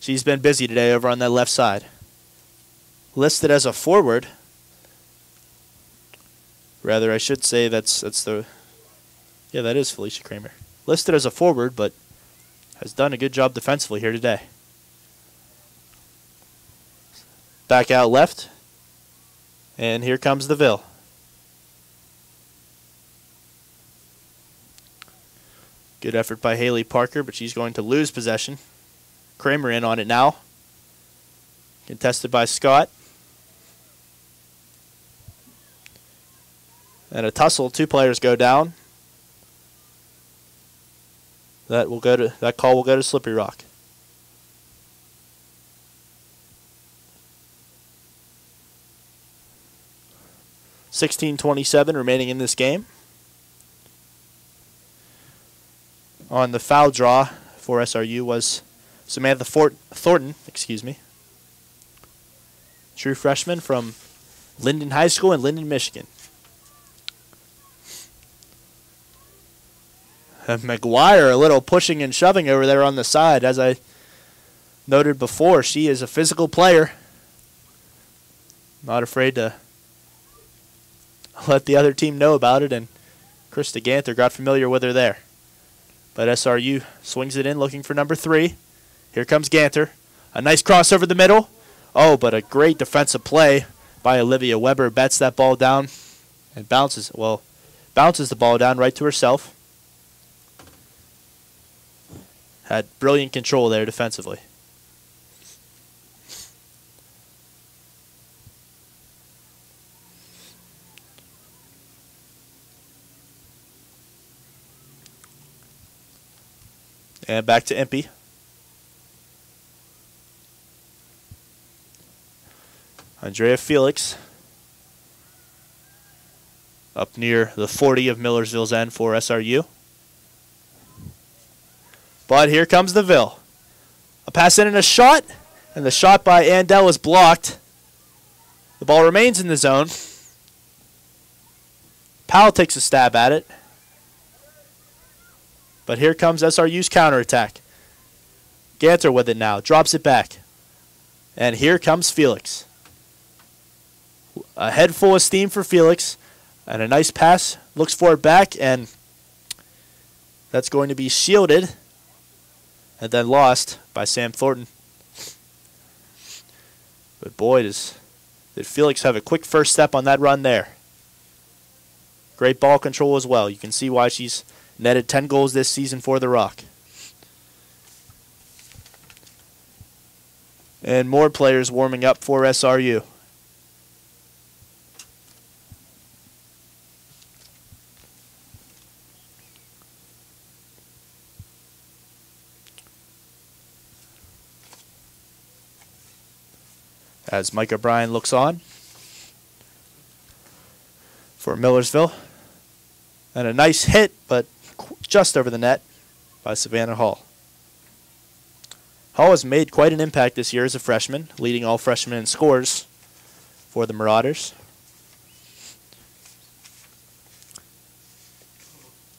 she's been busy today over on that left side. Listed as a forward. Rather, I should say that's the... Yeah, that is Felicia Kramer. Listed as a forward, but has done a good job defensively here today. Back out left. And here comes the Ville. Good effort by Haley Parker, but she's going to lose possession. Kramer in on it now. Contested by Scott. And a tussle. 2 players go down. That call will go to Slippery Rock. .16:27 remaining in this game. On the foul draw for SRU was Samantha Thornton, true freshman from Linden High School in Linden, Michigan. McGuire, a little pushing and shoving over there on the side. As I noted before, she is a physical player. Not afraid to let the other team know about it, and Krista Ganther got familiar with her there. But SRU swings it in, looking for number 3. Here comes Ganther. A nice cross over the middle. Oh, but a great defensive play by Olivia Weber. Bets that ball down and bounces the ball down right to herself. Had brilliant control there defensively. And back to Impey. Andrea Felix up near the 40 of Millersville's end for SRU. But here comes the Ville. A pass in and a shot, and the shot by Andel is blocked. The ball remains in the zone. Powell takes a stab at it. But here comes SRU's counterattack. Ganter with it now, drops it back. And here comes Felix. A head full of steam for Felix. And a nice pass, looks for it back, and that's going to be shielded and then lost by Sam Thornton. But boy, did Felix have a quick first step on that run there. Great ball control as well. You can see why she's netted 10 goals this season for the Rock. And more players warming up for SRU. As Mike O'Brien looks on for Millersville. And a nice hit, but just over the net by Savannah Hall. Hall has made quite an impact this year as a freshman, leading all freshmen in scores for the Marauders.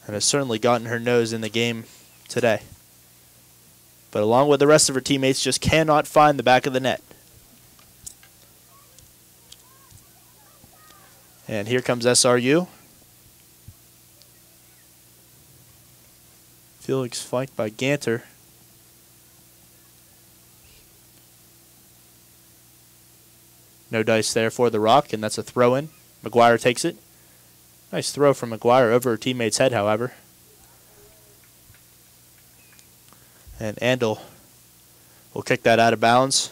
And has certainly gotten her nose in the game today. But along with the rest of her teammates, just cannot find the back of the net. And here comes SRU. Felix flanked by Ganter. No dice there for the Rock, and that's a throw-in. McGuire takes it. Nice throw from McGuire over her teammate's head, however. And Andel will kick that out of bounds.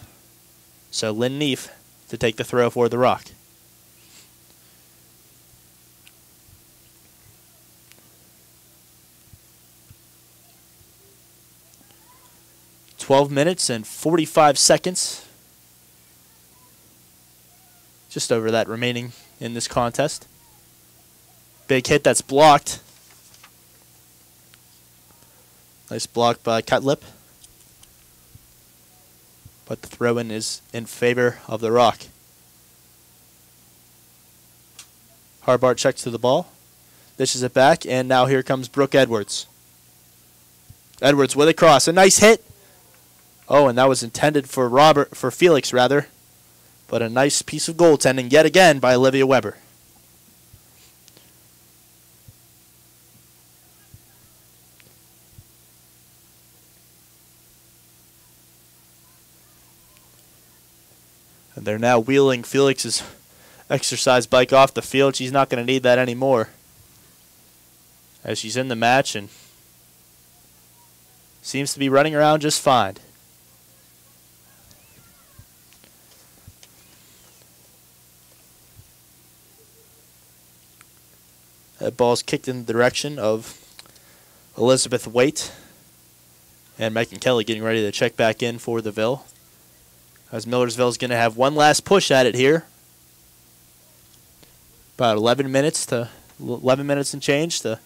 So Lynn Neef to take the throw for the Rock. .12 and 45 seconds. Just over that remaining in this contest. Big hit that's blocked. Nice block by Cutlip. But the throw-in is in favor of the Rock. Harbart checks to the ball. Dishes it back, and now here comes Brooke Edwards. Edwards with a cross. A nice hit. Oh, and that was intended for Felix, rather. But a nice piece of goaltending yet again by Olivia Weber. And they're now wheeling Felix's exercise bike off the field. She's not going to need that anymore, as she's in the match and seems to be running around just fine. That ball's kicked in the direction of Elizabeth Waite. And Megan Kelly getting ready to check back in for the Ville. As Millersville's going to have one last push at it here. About 11 minutes and change to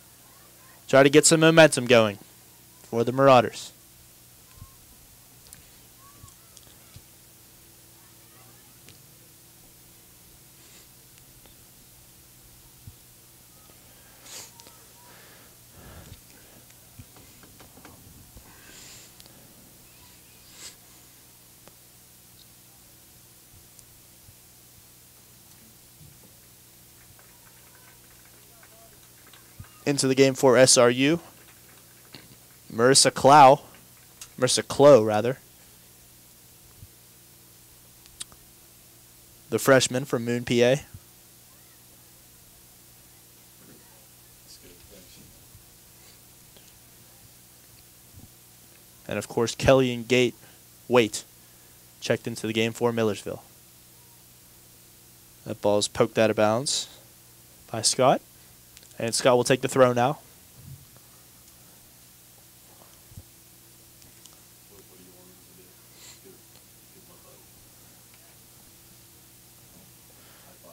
try to get some momentum going for the Marauders. Into the game for SRU. Marissa Clow, rather. The freshman from Moon, PA. And of course, Kelly and Waite checked into the game for Millersville. That ball's poked out of bounds by Scott. And Scott will take the throw now.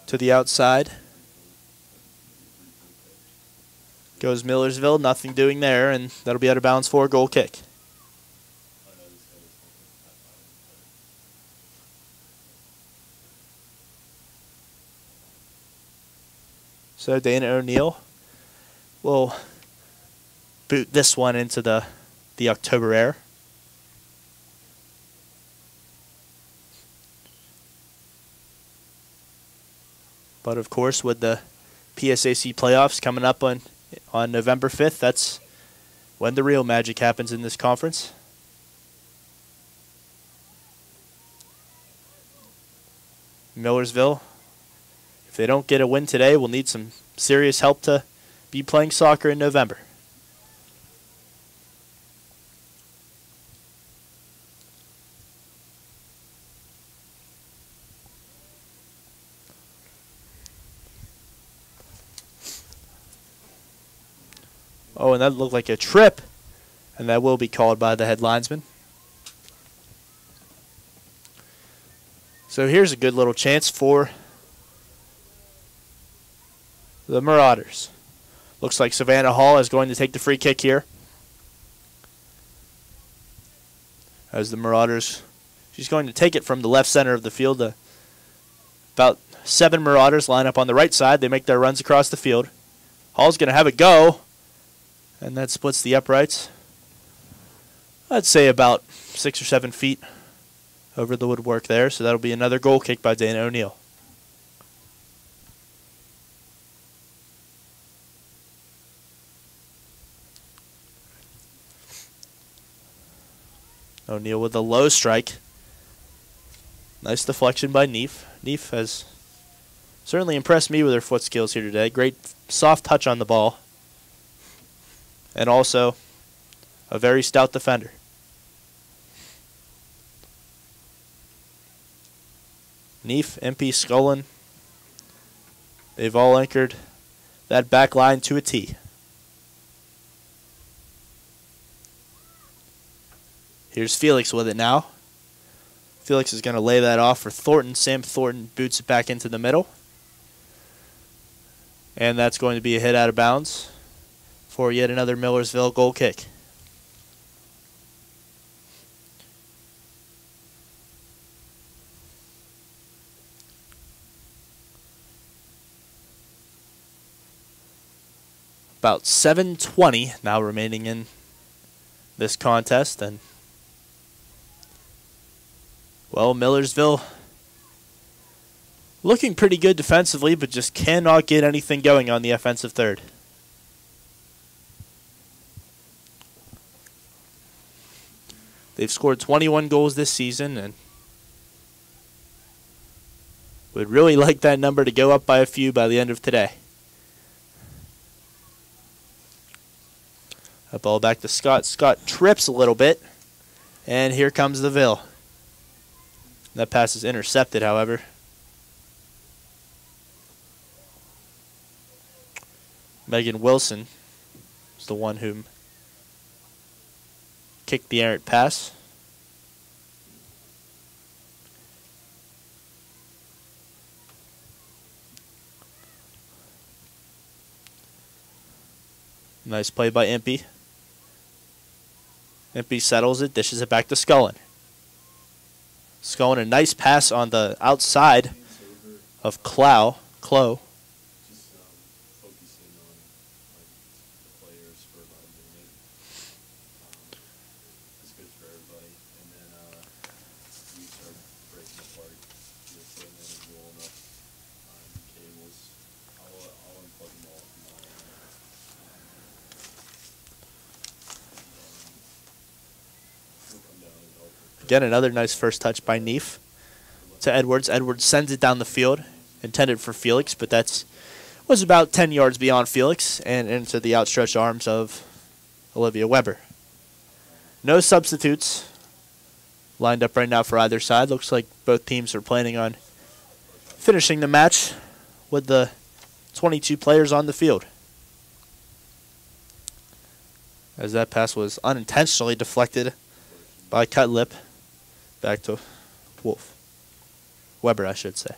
To the outside goes Millersville. Nothing doing there, and that'll be out of bounds for a goal kick. So Dana O'Neill will boot this one into the October air. But of course, with the PSAC playoffs coming up on November 5th, that's when the real magic happens in this conference. Millersville, if they don't get a win today, will need some serious help to be playing soccer in November. Oh, and that looked like a trip, and that will be called by the head linesman. So here's a good little chance for the Marauders. Looks like Savannah Hall is going to take the free kick here. As the Marauders, she's going to take it from the left center of the field. About 7 Marauders line up on the right side. They make their runs across the field. Hall's going to have a go. And that splits the uprights. I'd say about 6 or 7 feet over the woodwork there. So that'll be another goal kick by Dana O'Neill. O'Neill with a low strike. Nice deflection by Neef. Neef has certainly impressed me with her foot skills here today. Great soft touch on the ball. And also a very stout defender. Neef, MP, Scullin, they've all anchored that back line to a T. Here's Felix with it now. Felix is going to lay that off for Thornton. Sam Thornton boots it back into the middle. And that's going to be a hit out of bounds for yet another Millersville goal kick. About 7:20 now remaining in this contest, and well, Millersville looking pretty good defensively, but just cannot get anything going on the offensive third. They've scored 21 goals this season, and would really like that number to go up by a few by the end of today. A ball back to Scott. Scott trips a little bit, and here comes the Ville. That pass is intercepted, however. Megan Wilson is the one who kicked the errant pass. Nice play by Impey. Impey settles it, dishes it back to Scullin. Scullin, a nice pass on the outside of Clow. Again, another nice first touch by Neef to Edwards. Edwards sends it down the field, intended for Felix, but was about 10 yards beyond Felix and into the outstretched arms of Olivia Weber. No substitutes lined up right now for either side. Looks like both teams are planning on finishing the match with the 22 players on the field. As that pass was unintentionally deflected by Cutlip. Back to Weber, I should say.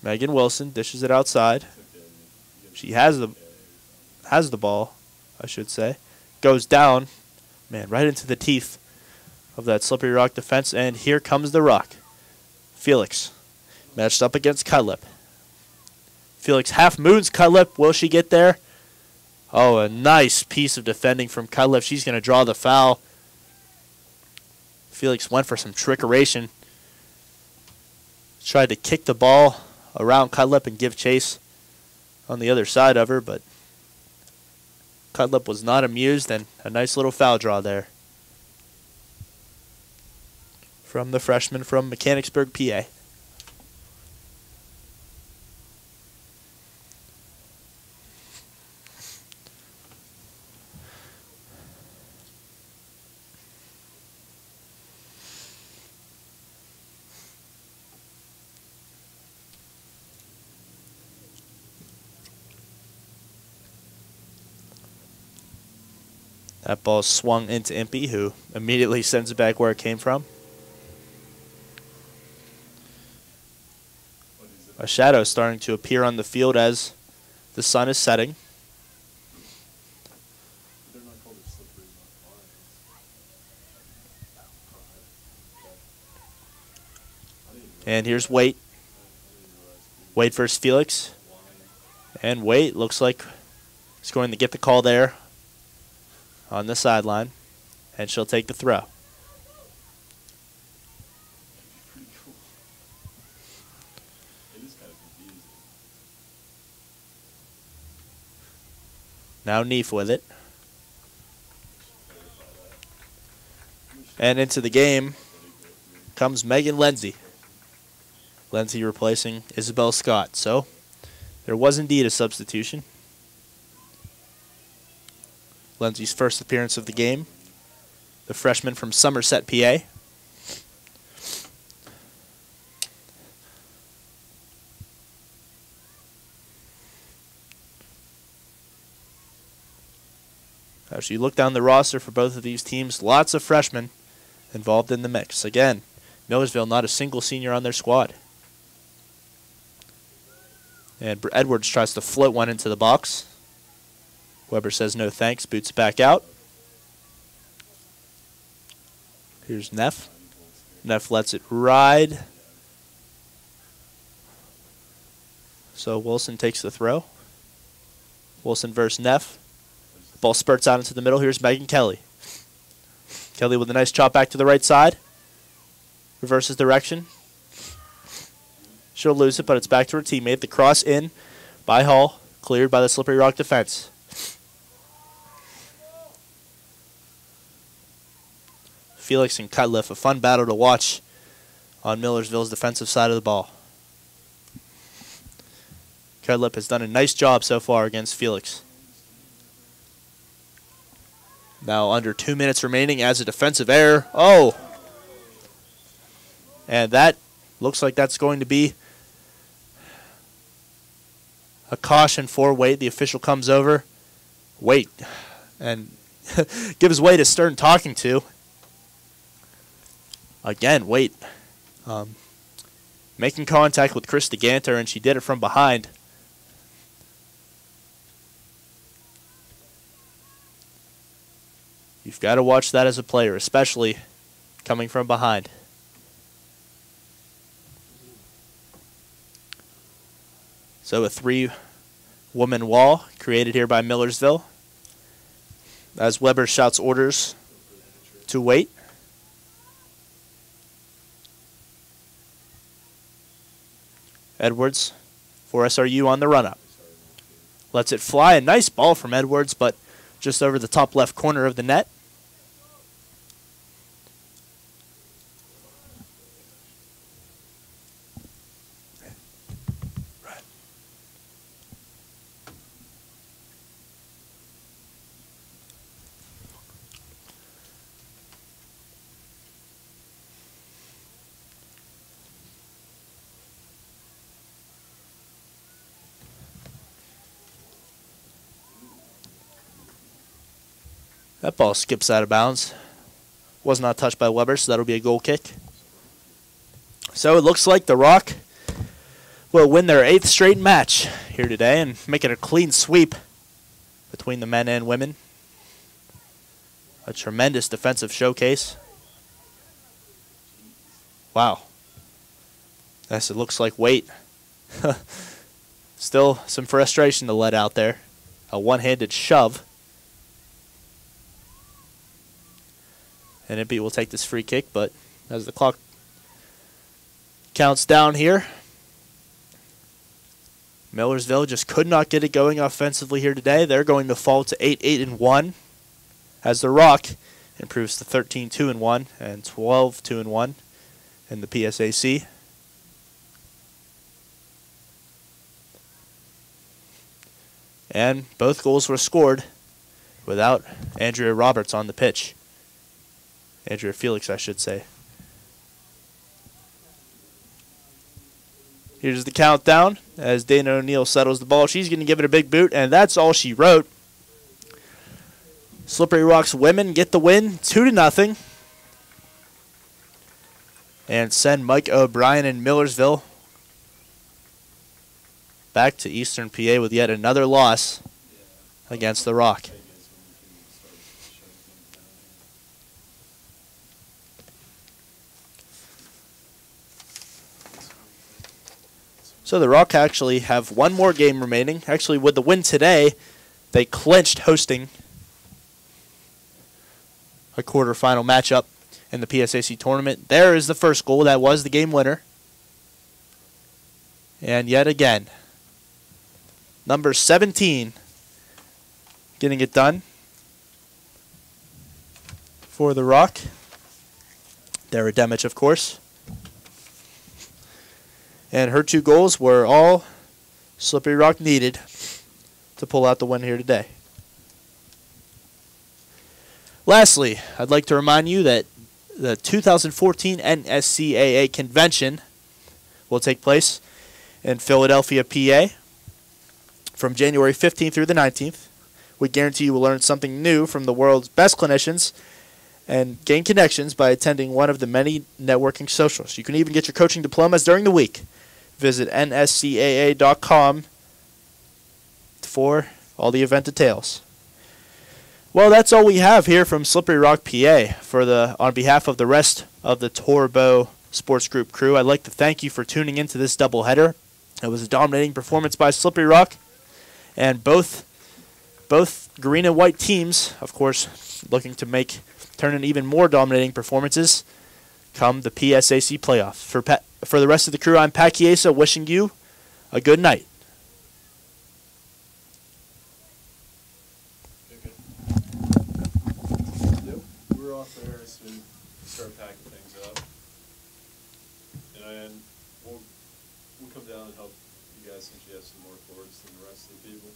Megan Wilson dishes it outside. She has the ball, I should say. Goes down, man, right into the teeth of that Slippery Rock defense, and here comes the rock. Felix matched up against Cutlip. Felix half moons Cutlip. Will she get there? Oh, a nice piece of defending from Cutlip. She's going to draw the foul. Felix went for some trickeration. Tried to kick the ball around Cutlip and give chase on the other side of her, but Cutlip was not amused, and a nice little foul draw there from the freshman from Mechanicsburg, PA. That ball swung into Impey, who immediately sends it back where it came from. A shadow starting to appear on the field as the sun is setting. And here's Waite. Waite versus Felix. And Waite looks like he's going to get the call there on the sideline, and she'll take the throw. Now Neef with it. And into the game comes Megan Lindsay. Lindsay replacing Isabel Scott. So there was indeed a substitution. Lindsay's first appearance of the game. The freshman from Somerset, PA. As you look down the roster for both of these teams, lots of freshmen involved in the mix. Again, Millersville, not a single senior on their squad. And Edwards tries to float one into the box. Weber says no thanks, boots it back out. Here's Neff. Neff lets it ride. So Wilson takes the throw. Wilson versus Neff. Ball spurts out into the middle. Here's Megan Kelly. Kelly with a nice chop back to the right side. Reverses direction. She'll lose it, but it's back to her teammate. The cross in by Hall. Cleared by the Slippery Rock defense. Felix and Cutlip, a fun battle to watch on Millersville's defensive side of the ball. Cutlip has done a nice job so far against Felix. Now under 2 minutes remaining as a defensive error. Oh! And that looks like that's going to be a caution for Waite. The official comes over. Waite. And gives Waite a stern talking to. Again, Waite making contact with Chris DeGanter, and she did it from behind. You've got to watch that as a player, especially coming from behind. So a 3-woman wall created here by Millersville as Weber shouts orders to Waite. Edwards for SRU on the run-up. Lets it fly. A nice ball from Edwards, but just over the top left corner of the net. That ball skips out of bounds. Was not touched by Weber, so that'll be a goal kick. So it looks like the Rock will win their 8th straight match here today and make it a clean sweep between the men and women. A tremendous defensive showcase. Wow. Yes, it looks like weight. Still some frustration to let out there. A one-handed shove. And Impey will take this free kick, but as the clock counts down here, Millersville just could not get it going offensively here today. They're going to fall to 8-8-1 as the Rock improves to 13-2-1 and 12-2-1 in the PSAC. And both goals were scored without Andrea Roberts on the pitch. Andrea Felix, I should say. Here's the countdown as Dana O'Neill settles the ball. She's going to give it a big boot, and that's all she wrote. Slippery Rocks women get the win, 2-0. And send Mike O'Brien and Millersville back to Eastern PA with yet another loss against the Rock. So the Rock actually have one more game remaining. Actually, with the win today, they clinched hosting a quarterfinal matchup in the PSAC tournament. There is the first goal. That was the game winner. And yet again, number 17 getting it done for the Rock. Dara Demic, of course. And her 2 goals were all Slippery Rock needed to pull out the win here today. Lastly, I'd like to remind you that the 2014 NSCAA convention will take place in Philadelphia, PA from January 15th through the 19th. We guarantee you will learn something new from the world's best clinicians and gain connections by attending one of the many networking socials. You can even get your coaching diplomas during the week. Visit nscaa.com for all the event details. Well, that's all we have here from Slippery Rock, PA. On behalf of the rest of the Torbo Sports Group crew, I'd like to thank you for tuning into this doubleheader. It was a dominating performance by Slippery Rock, and both green and white teams, of course, looking to turn in even more dominating performances come the PSAC playoff. For the rest of the crew, I'm Pat Chiesa, wishing you a good night. We're off there as we start packing things up, and we'll come down and help you guys since you have some more forwards than the rest of the people.